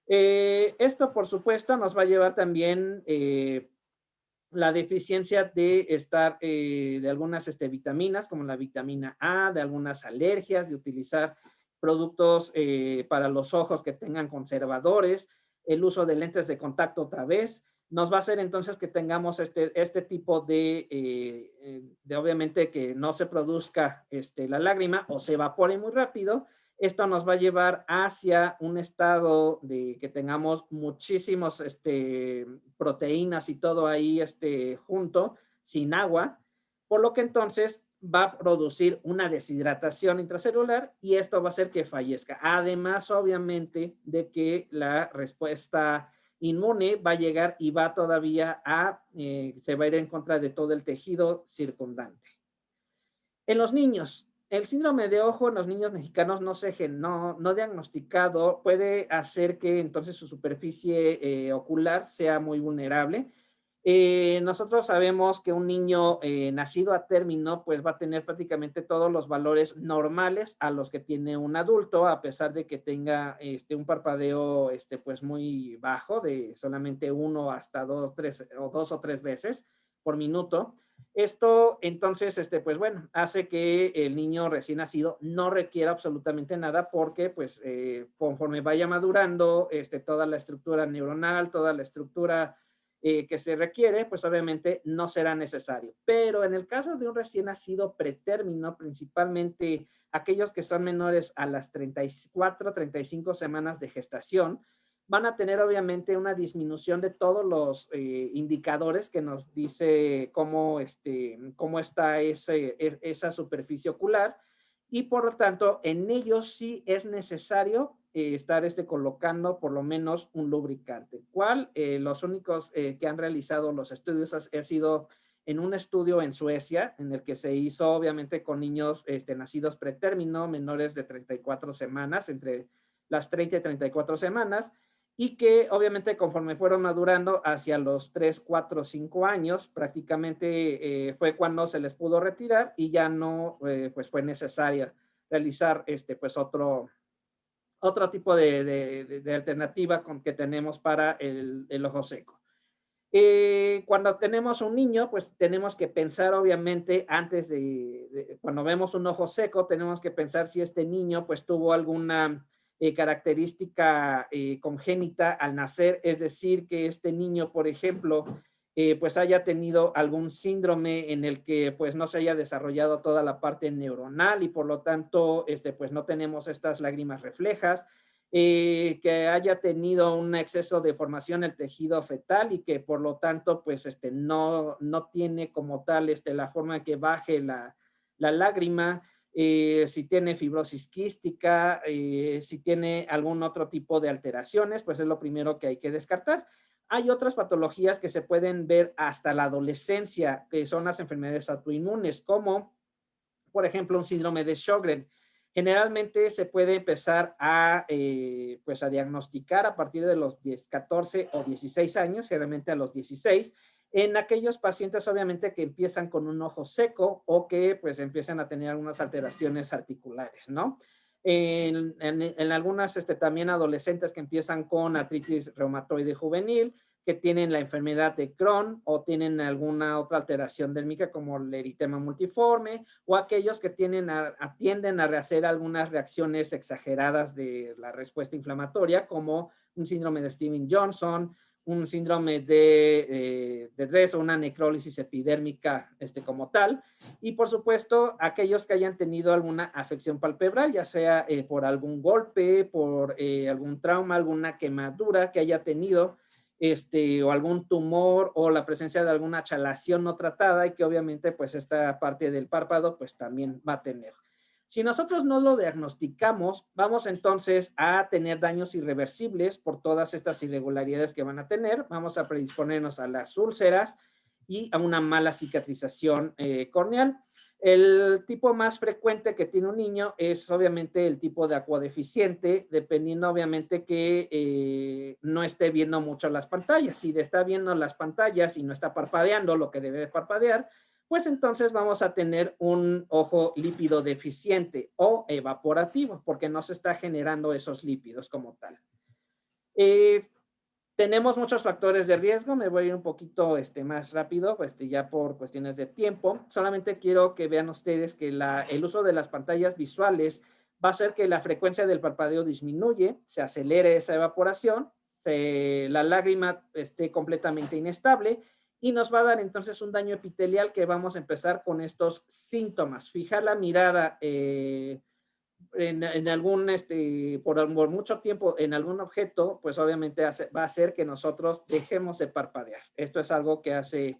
Esto, por supuesto, nos va a llevar también la deficiencia de estar de algunas vitaminas, como la vitamina A, de algunas alergias, de utilizar productos para los ojos que tengan conservadores, el uso de lentes de contacto otra vez, nos va a hacer entonces que tengamos este tipo de obviamente que no se produzca la lágrima o se evapore muy rápido. Esto nos va a llevar hacia un estado de que tengamos muchísimos proteínas y todo ahí junto, sin agua, por lo que entonces va a producir una deshidratación intracelular y esto va a hacer que fallezca. Además, obviamente, de que la respuesta inmune va a llegar y va todavía se va a ir en contra de todo el tejido circundante. En los niños, el síndrome de ojo en los niños mexicanos no diagnosticado puede hacer que entonces su superficie ocular sea muy vulnerable. Nosotros sabemos que un niño nacido a término pues va a tener prácticamente todos los valores normales a los que tiene un adulto, a pesar de que tenga un parpadeo pues muy bajo, de solamente 1 hasta 2 o 3 veces por minuto. Esto entonces, pues bueno, hace que el niño recién nacido no requiera absolutamente nada porque pues conforme vaya madurando toda la estructura neuronal, toda la estructura que se requiere, pues obviamente no será necesario. Pero en el caso de un recién nacido pretérmino, principalmente aquellos que son menores a las 34, 35 semanas de gestación, van a tener obviamente una disminución de todos los indicadores que nos dice cómo está esa superficie ocular y por lo tanto en ellos sí es necesario estar colocando por lo menos un lubricante. ¿Cuál? Los únicos que han realizado los estudios ha sido en un estudio en Suecia, en el que se hizo obviamente con niños nacidos pretérmino, menores de 34 semanas, entre las 30 y 34 semanas, y que obviamente conforme fueron madurando hacia los 3, 4, 5 años, prácticamente fue cuando se les pudo retirar y ya no pues fue necesaria realizar pues otro tipo de alternativa que tenemos para el ojo seco. Cuando tenemos un niño, pues tenemos que pensar obviamente antes cuando vemos un ojo seco, tenemos que pensar si este niño pues tuvo alguna característica congénita al nacer, es decir, que este niño, por ejemplo, pues haya tenido algún síndrome en el que pues no se haya desarrollado toda la parte neuronal y por lo tanto pues no tenemos estas lágrimas reflejas, que haya tenido un exceso de formación del tejido fetal y que por lo tanto pues no tiene como tal la forma de que baje la lágrima, si tiene fibrosis quística, si tiene algún otro tipo de alteraciones, pues es lo primero que hay que descartar. Hay otras patologías que se pueden ver hasta la adolescencia, que son las enfermedades autoinmunes, como por ejemplo un síndrome de Sjögren. Generalmente se puede empezar pues a diagnosticar a partir de los 10, 14 o 16 años, generalmente a los 16, en aquellos pacientes obviamente que empiezan con un ojo seco o que pues empiezan a tener algunas alteraciones articulares, ¿no? En algunas también adolescentes que empiezan con artritis reumatoide juvenil, que tienen la enfermedad de Crohn o tienen alguna otra alteración del MICA como el eritema multiforme o aquellos que tienden a hacer algunas reacciones exageradas de la respuesta inflamatoria como un síndrome de Steven-Johnson, un síndrome de Dres o una necrólisis epidérmica como tal. Y por supuesto, aquellos que hayan tenido alguna afección palpebral, ya sea por algún golpe, por algún trauma, alguna quemadura que haya tenido, o algún tumor o la presencia de alguna chalación no tratada y que obviamente pues esta parte del párpado pues también va a tener. Si nosotros no lo diagnosticamos, vamos entonces a tener daños irreversibles por todas estas irregularidades que van a tener. Vamos a predisponernos a las úlceras y a una mala cicatrización corneal. El tipo más frecuente que tiene un niño es obviamente el tipo de acuodeficiente, dependiendo obviamente que no esté viendo mucho las pantallas. Si está viendo las pantallas y no está parpadeando lo que debe parpadear, pues entonces vamos a tener un ojo lípido deficiente o evaporativo, porque no se está generando esos lípidos como tal. Eh, Tenemos muchos factores de riesgo, me voy a ir un poquito más rápido, ya por cuestiones de tiempo. Solamente quiero que vean ustedes que el uso de las pantallas visuales va a hacer que la frecuencia del parpadeo disminuye, se acelere esa evaporación, la lágrima esté completamente inestable y nos va a dar entonces un daño epitelial que vamos a empezar con estos síntomas. Fijar la mirada en algún, por mucho tiempo en algún objeto, pues obviamente va a hacer que nosotros dejemos de parpadear. Esto es algo que hace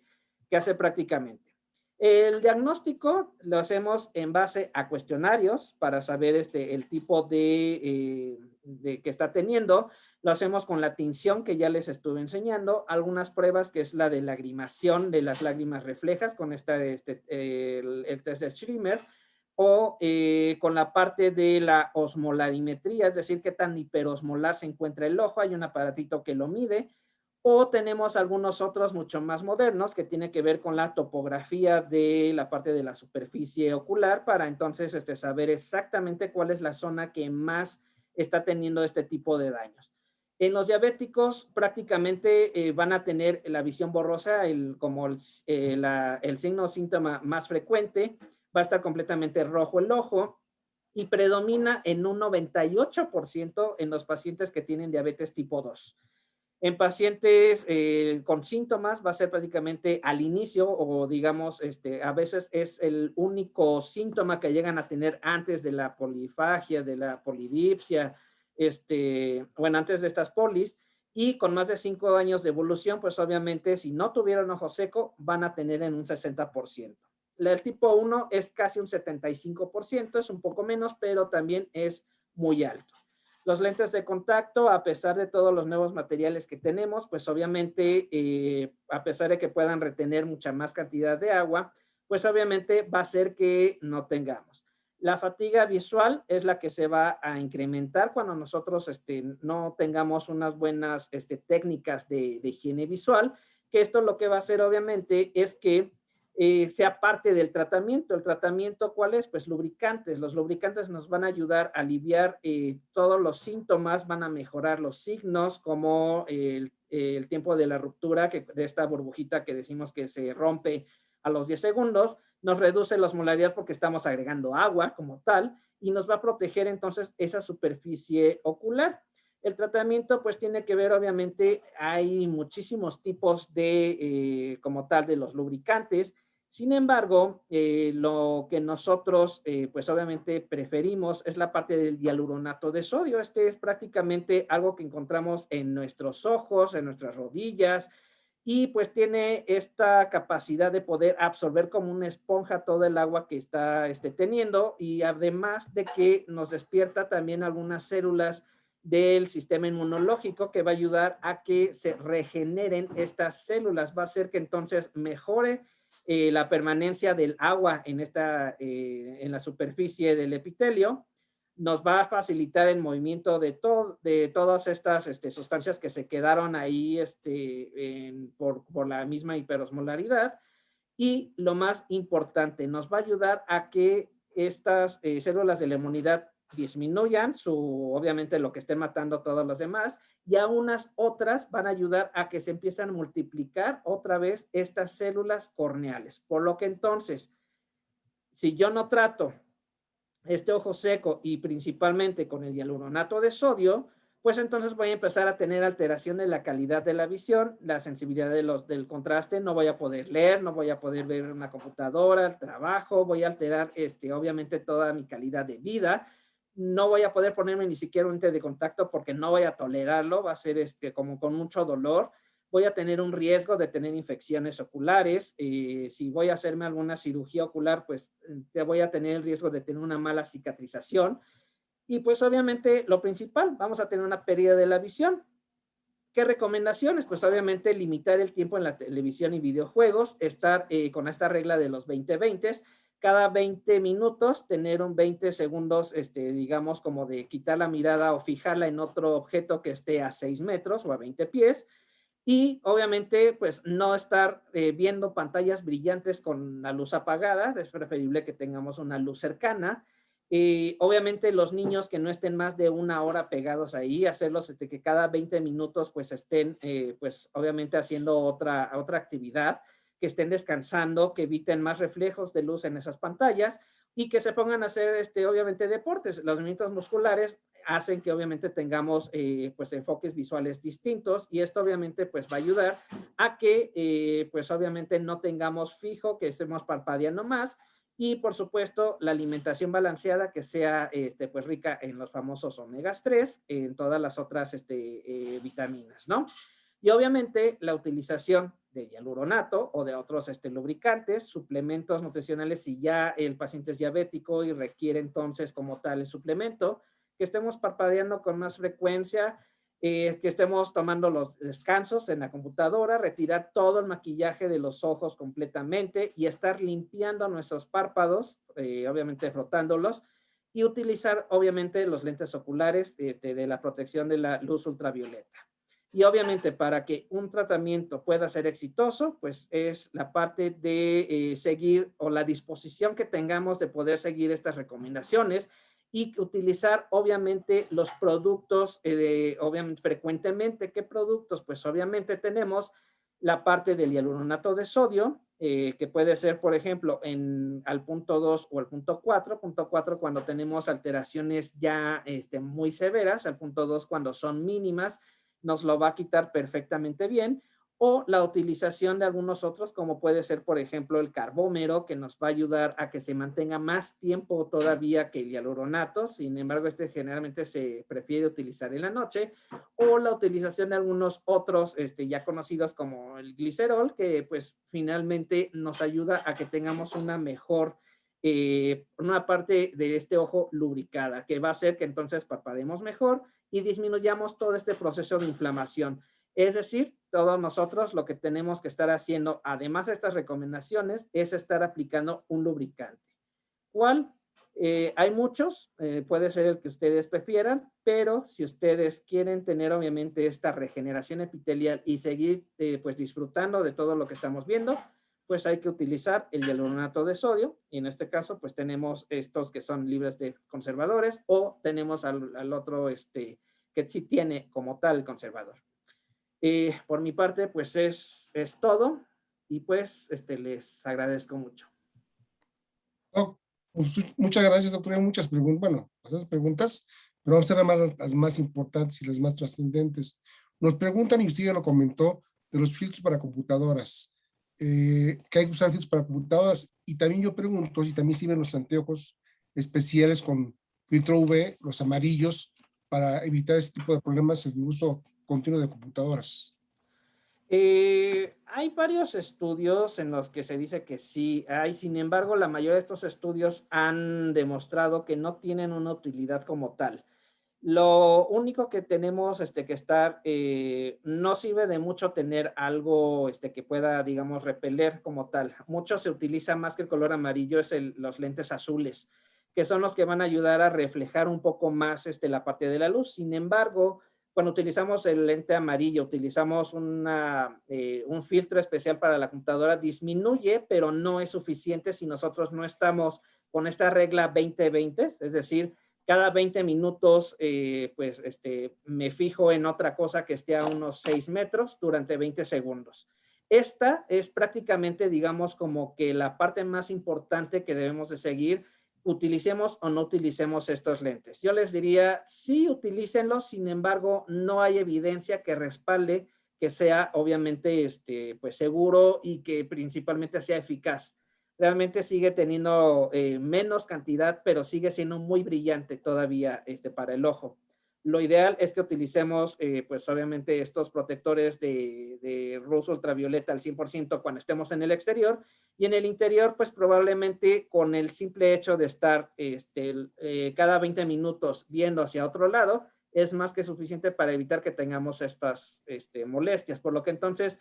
prácticamente. El diagnóstico lo hacemos en base a cuestionarios para saber el tipo de que está teniendo. Lo hacemos con la tinción que ya les estuve enseñando. Algunas pruebas que es la de lagrimación de las lágrimas reflejas con el test de Schremer, o con la parte de la osmolarimetría, es decir, qué tan hiperosmolar se encuentra el ojo, hay un aparatito que lo mide, o tenemos algunos otros mucho más modernos que tiene que ver con la topografía de la parte de la superficie ocular para entonces saber exactamente cuál es la zona que más está teniendo este tipo de daños. En los diabéticos prácticamente van a tener la visión borrosa como el signo o síntoma más frecuente, va a estar completamente rojo el ojo y predomina en un 98% en los pacientes que tienen diabetes tipo 2. En pacientes con síntomas va a ser prácticamente al inicio o digamos, a veces es el único síntoma que llegan a tener antes de la polifagia, de la polidipsia, bueno, antes de estas polis, y con más de 5 años de evolución, pues obviamente si no tuvieron ojo seco, van a tener en un 60%. El tipo 1 es casi un 75%, es un poco menos, pero también es muy alto. Los lentes de contacto, a pesar de todos los nuevos materiales que tenemos, pues obviamente, a pesar de que puedan retener mucha más cantidad de agua, pues obviamente va a ser que no tengamos. La fatiga visual es la que se va a incrementar cuando nosotros no tengamos unas buenas técnicas de higiene visual, que esto lo que va a hacer obviamente es que sea parte del tratamiento. ¿El tratamiento cuál es? Pues lubricantes. Los lubricantes nos van a ayudar a aliviar todos los síntomas, van a mejorar los signos como el tiempo de la ruptura de esta burbujita que decimos que se rompe a los 10 segundos, nos reduce la osmolaridad porque estamos agregando agua como tal y nos va a proteger entonces esa superficie ocular. El tratamiento pues tiene que ver, obviamente, hay muchísimos tipos de, como tal, de los lubricantes. Sin embargo, lo que nosotros, pues obviamente preferimos es la parte del hialuronato de sodio. Este es prácticamente algo que encontramos en nuestros ojos, en nuestras rodillas, y pues tiene esta capacidad de poder absorber como una esponja todo el agua que está teniendo, y además de que nos despierta también algunas células del sistema inmunológico que va a ayudar a que se regeneren estas células, va a hacer que entonces mejore la permanencia del agua en la superficie del epitelio, nos va a facilitar el movimiento de todas estas sustancias que se quedaron ahí por la misma hiperosmolaridad, y lo más importante, nos va a ayudar a que estas células de la inmunidad disminuyan obviamente lo que estén matando a todos los demás, y a unas otras van a ayudar a que se empiezan a multiplicar otra vez estas células corneales. Por lo que entonces, si yo no trato este ojo seco y principalmente con el hialuronato de sodio, pues entonces voy a empezar a tener alteración en la calidad de la visión, la sensibilidad del contraste, no voy a poder leer, no voy a poder ver una computadora, el trabajo, voy a alterar obviamente toda mi calidad de vida, no voy a poder ponerme ni siquiera un lente de contacto porque no voy a tolerarlo, va a ser como con mucho dolor, voy a tener un riesgo de tener infecciones oculares, si voy a hacerme alguna cirugía ocular, pues voy a tener el riesgo de tener una mala cicatrización, y pues obviamente lo principal, vamos a tener una pérdida de la visión. ¿Qué recomendaciones? Pues obviamente limitar el tiempo en la televisión y videojuegos, estar con esta regla de los 20-20, cada 20 minutos tener un 20 segundos, digamos como de quitar la mirada o fijarla en otro objeto que esté a 6 metros o a 20 pies, Y obviamente, pues no estar viendo pantallas brillantes con la luz apagada, es preferible que tengamos una luz cercana. Obviamente los niños que no estén más de una hora pegados ahí, hacerlos que cada 20 minutos pues estén pues obviamente haciendo otra actividad, que estén descansando, que eviten más reflejos de luz en esas pantallas y que se pongan a hacer obviamente deportes. Los movimientos musculares hacen que obviamente tengamos pues enfoques visuales distintos y esto obviamente pues va a ayudar a que pues obviamente no tengamos fijo, que estemos parpadeando más y por supuesto la alimentación balanceada que sea pues rica en los famosos omegas 3, en todas las otras vitaminas, ¿no? Y obviamente la utilización de hialuronato o de otros lubricantes, suplementos nutricionales si ya el paciente es diabético y requiere entonces como tal el suplemento, que estemos parpadeando con más frecuencia, que estemos tomando los descansos en la computadora, retirar todo el maquillaje de los ojos completamente y estar limpiando nuestros párpados, obviamente frotándolos, y utilizar obviamente los lentes oculares de la protección de la luz ultravioleta. Y obviamente para que un tratamiento pueda ser exitoso, pues es la parte de seguir o la disposición que tengamos de poder seguir estas recomendaciones y utilizar obviamente los productos, obviamente frecuentemente. ¿Qué productos? Pues obviamente tenemos la parte del hialuronato de sodio, que puede ser, por ejemplo, al punto 2 o al punto 4. Punto 4 cuando tenemos alteraciones ya muy severas, al punto 2 cuando son mínimas, nos lo va a quitar perfectamente bien, o la utilización de algunos otros, como puede ser, por ejemplo, el carbómero, que nos va a ayudar a que se mantenga más tiempo todavía que el hialuronato. Sin embargo, generalmente se prefiere utilizar en la noche, o la utilización de algunos otros ya conocidos como el glicerol, que pues finalmente nos ayuda a que tengamos una mejor una parte de este ojo lubricada, que va a hacer que entonces parpadeemos mejor y disminuyamos todo este proceso de inflamación. Es decir, todos nosotros lo que tenemos que estar haciendo, además de estas recomendaciones, es estar aplicando un lubricante. ¿Cuál? Hay muchos, puede ser el que ustedes prefieran, pero si ustedes quieren tener obviamente esta regeneración epitelial y seguir pues disfrutando de todo lo que estamos viendo, pues hay que utilizar el hialuronato de sodio, y en este caso pues tenemos estos que son libres de conservadores, o tenemos al otro que sí tiene como tal conservador. Por mi parte pues es todo, y pues les agradezco mucho. Oh, pues, muchas gracias, doctor. Hay muchas preguntas, bueno, esas preguntas, pero vamos a hacer las más importantes y las más trascendentes. Nos preguntan, y usted ya lo comentó, de los filtros para computadoras, que hay que usar filtros para computadoras, y también yo pregunto si también sirven los anteojos especiales con filtro UV, los amarillos, para evitar ese tipo de problemas en el uso continuo de computadoras. Hay varios estudios en los que se dice que sí hay, sin embargo, la mayoría de estos estudios han demostrado que no tienen una utilidad como tal. Lo único que tenemos que estar, no sirve de mucho tener algo que pueda, digamos, repeler como tal. Mucho se utiliza más que el color amarillo, es los lentes azules, que son los que van a ayudar a reflejar un poco más la parte de la luz. Sin embargo, cuando utilizamos el lente amarillo, utilizamos un filtro especial para la computadora, disminuye, pero no es suficiente si nosotros no estamos con esta regla 20-20, es decir, cada 20 minutos, pues me fijo en otra cosa que esté a unos 6 metros durante 20 segundos. Esta es prácticamente, digamos, como que la parte más importante que debemos de seguir, utilicemos o no utilicemos estos lentes. Yo les diría, sí, utilícenlos, sin embargo, no hay evidencia que respalde que sea, obviamente, pues seguro y que principalmente sea eficaz. Realmente sigue teniendo menos cantidad, pero sigue siendo muy brillante todavía para el ojo. Lo ideal es que utilicemos, pues obviamente, estos protectores de luz ultravioleta al 100% cuando estemos en el exterior, y en el interior, pues probablemente con el simple hecho de estar cada 20 minutos viendo hacia otro lado, es más que suficiente para evitar que tengamos estas molestias. Por lo que entonces,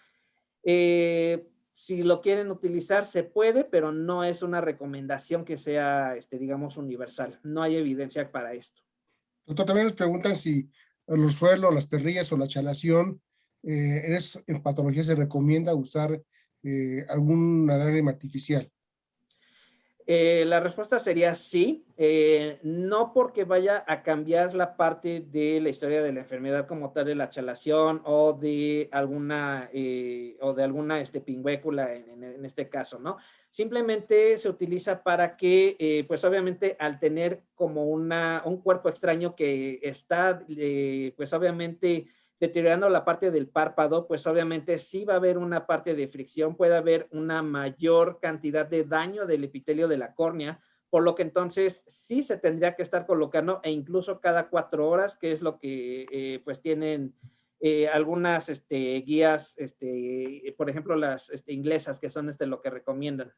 si lo quieren utilizar, se puede, pero no es una recomendación que sea, digamos, universal. No hay evidencia para esto. Doctor, también nos preguntan si los suelos, las perrillas o la chalación en patología se recomienda usar alguna lágrima artificial. La respuesta sería sí, no porque vaya a cambiar la parte de la historia de la enfermedad como tal de la chalación o de alguna pingüécula en este caso, ¿no? Simplemente se utiliza para que, pues obviamente al tener como un cuerpo extraño que está, pues obviamente deteriorando la parte del párpado, pues obviamente sí va a haber una parte de fricción, puede haber una mayor cantidad de daño del epitelio de la córnea, por lo que entonces sí se tendría que estar colocando e incluso cada 4 horas, que es lo que pues tienen algunas guías, por ejemplo las inglesas, que son lo que recomiendan.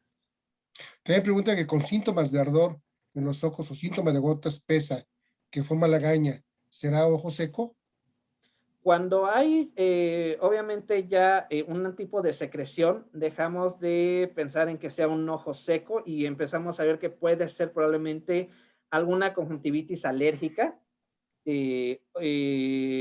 También pregunta que con síntomas de ardor en los ojos o síntomas de gota espesa que forma lagaña, ¿será ojo seco? Cuando hay, obviamente, ya un tipo de secreción, dejamos de pensar en que sea un ojo seco y empezamos a ver que puede ser probablemente alguna conjuntivitis alérgica,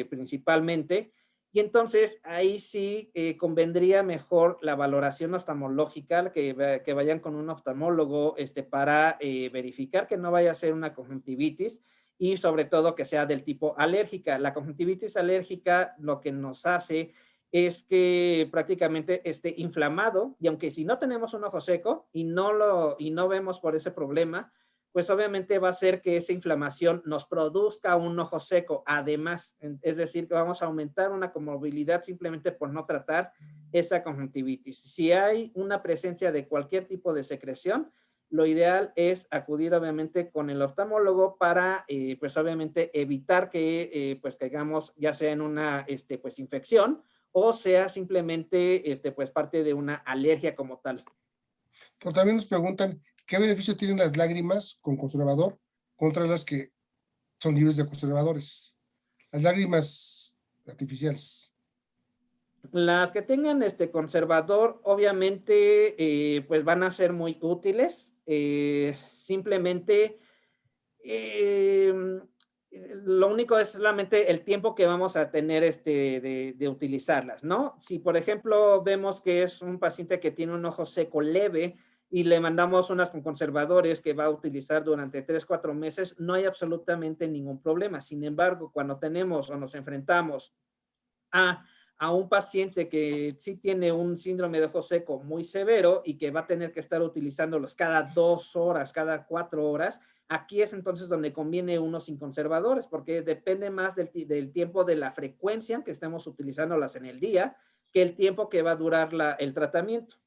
principalmente. Y entonces ahí sí convendría mejor la valoración oftalmológica, que vayan con un oftalmólogo para verificar que no vaya a ser una conjuntivitis y sobre todo que sea del tipo alérgica. La conjuntivitis alérgica lo que nos hace es que prácticamente esté inflamado y aunque si no tenemos un ojo seco y no vemos por ese problema, pues obviamente va a ser que esa inflamación nos produzca un ojo seco. Además, es decir, que vamos a aumentar una comorbilidad simplemente por no tratar esa conjuntivitis. Si hay una presencia de cualquier tipo de secreción, lo ideal es acudir obviamente con el oftalmólogo para, pues obviamente, evitar que pues caigamos ya sea en una pues infección o sea simplemente pues parte de una alergia como tal. Pero también nos preguntan, ¿qué beneficio tienen las lágrimas con conservador contra las que son libres de conservadores? Las lágrimas artificiales. Las que tengan conservador, obviamente, pues van a ser muy útiles. Simplemente, eh, lo único es solamente el tiempo que vamos a tener de utilizarlas, ¿no? Si, por ejemplo, vemos que es un paciente que tiene un ojo seco leve y le mandamos unas con conservadores que va a utilizar durante 3, 4 meses, no hay absolutamente ningún problema. Sin embargo, cuando tenemos o nos enfrentamos a, a un paciente que sí tiene un síndrome de ojo seco muy severo y que va a tener que estar utilizándolos cada 2 horas, cada 4 horas, aquí es entonces donde conviene uno sin conservadores, porque depende más del tiempo de la frecuencia que estemos utilizándolas en el día que el tiempo que va a durar el tratamiento.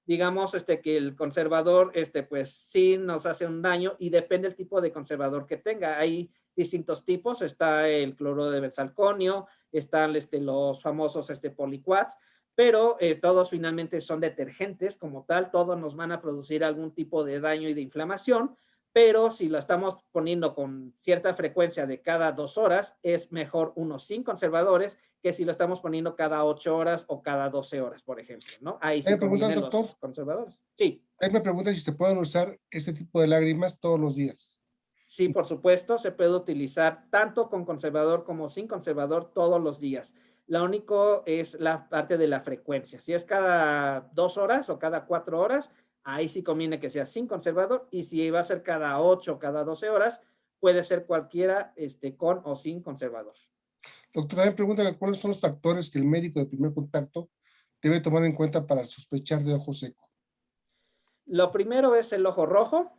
Digamos que el conservador, pues sí nos hace un daño y depende del tipo de conservador que tenga. Hay distintos tipos, está el cloruro de benzalconio, están los famosos poliquats, pero todos finalmente son detergentes como tal, todos nos van a producir algún tipo de daño y de inflamación, pero si lo estamos poniendo con cierta frecuencia de cada 2 horas, es mejor uno sin conservadores que si lo estamos poniendo cada 8 horas o cada 12 horas, por ejemplo, ¿no? Ahí sí Me preguntan, convienen doctor, los conservadores. Sí. ahí me preguntan si se pueden usar este tipo de lágrimas todos los días. Sí, por supuesto, se puede utilizar tanto con conservador como sin conservador todos los días. Lo único es la parte de la frecuencia. Si es cada 2 horas o cada 4 horas, ahí sí conviene que sea sin conservador. Y si va a ser cada 8 o cada 12 horas, puede ser cualquiera con o sin conservador. Doctora, me pregunta cuáles son los factores que el médico de primer contacto debe tomar en cuenta para sospechar de ojo seco. Lo primero es el ojo rojo,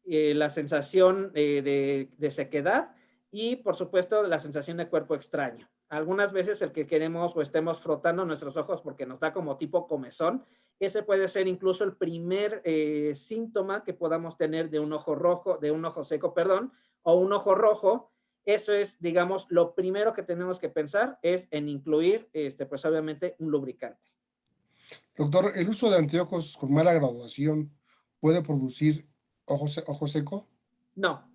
la sensación de sequedad y, por supuesto, la sensación de cuerpo extraño. Algunas veces el que queremos o estemos frotando nuestros ojos porque nos da como tipo comezón, ese puede ser incluso el primer síntoma que podamos tener de un ojo rojo, de un ojo seco, perdón, o un ojo rojo. Eso es, digamos, lo primero que tenemos que pensar es en incluir, pues obviamente, un lubricante. Doctor, ¿el uso de anteojos con mala graduación puede producir ojo seco? No,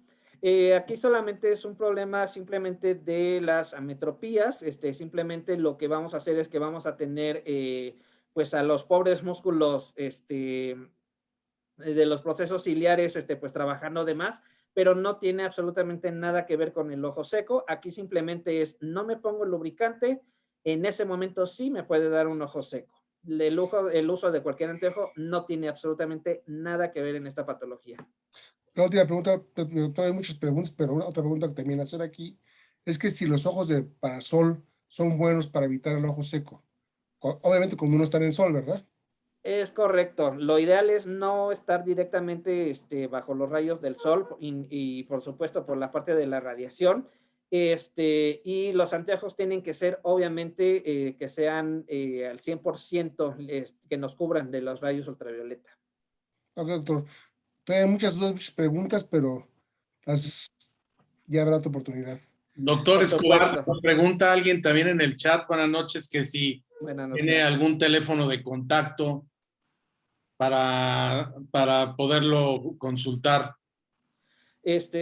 aquí solamente es un problema simplemente de las ametropías. Simplemente lo que vamos a hacer es que vamos a tener pues a los pobres músculos de los procesos ciliares pues trabajando de más, pero no tiene absolutamente nada que ver con el ojo seco. Aquí simplemente es no me pongo el lubricante, en ese momento sí me puede dar un ojo seco. El uso de cualquier anteojo no tiene absolutamente nada que ver en esta patología. La última pregunta, doctor, hay muchas preguntas, pero otra pregunta que también hacer aquí es que si los ojos de parasol son buenos para evitar el ojo seco. Obviamente cuando uno está en el sol, ¿verdad? Es correcto. Lo ideal es no estar directamente bajo los rayos del sol y por supuesto por la parte de la radiación. Y los anteojos tienen que ser, obviamente, que sean al 100% que nos cubran de los rayos ultravioleta. Ok, doctor. Tengo muchas dudas, muchas preguntas, pero ya habrá otra oportunidad. Doctor Por Escobar, supuesto. nos pregunta alguien también en el chat, buenas noches, que si Buenas noches. tiene algún teléfono de contacto para poderlo consultar.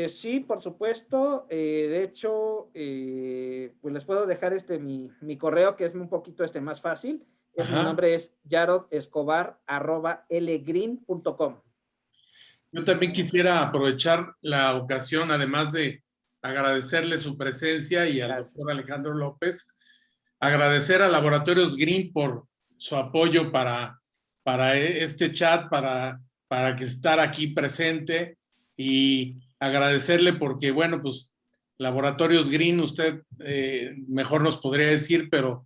Sí, por supuesto. De hecho, pues les puedo dejar mi correo, que es un poquito más fácil. Mi nombre es yarodescobar@lgreen.com. Yo también quisiera aprovechar la ocasión, además de agradecerle su presencia y al doctor Alejandro López, agradecer a Laboratorios Green por su apoyo para este chat, para que estar aquí presente, y agradecerle porque, bueno, pues Laboratorios Green, usted mejor nos podría decir, pero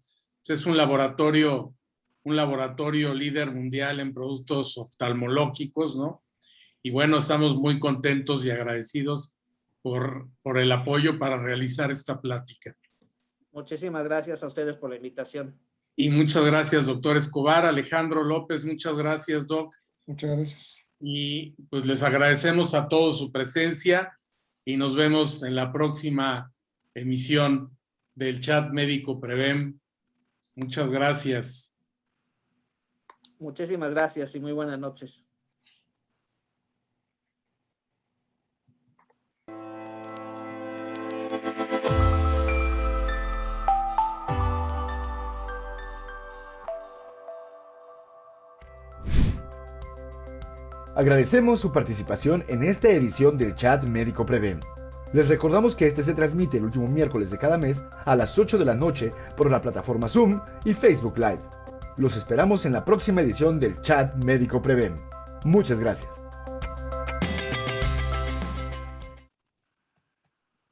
es un laboratorio líder mundial en productos oftalmológicos, ¿no? Y bueno, estamos muy contentos y agradecidos por el apoyo para realizar esta plática. Muchísimas gracias a ustedes por la invitación. Y muchas gracias, doctor Escobar. Alejandro López, muchas gracias, doc. Muchas gracias. Y pues les agradecemos a todos su presencia y nos vemos en la próxima emisión del Chat Médico Prevem. Muchas gracias. Muchísimas gracias y muy buenas noches. Agradecemos su participación en esta edición del Chat Médico Prevem. Les recordamos que este se transmite el último miércoles de cada mes a las 8 de la noche por la plataforma Zoom y Facebook Live. Los esperamos en la próxima edición del Chat Médico Prevem. Muchas gracias.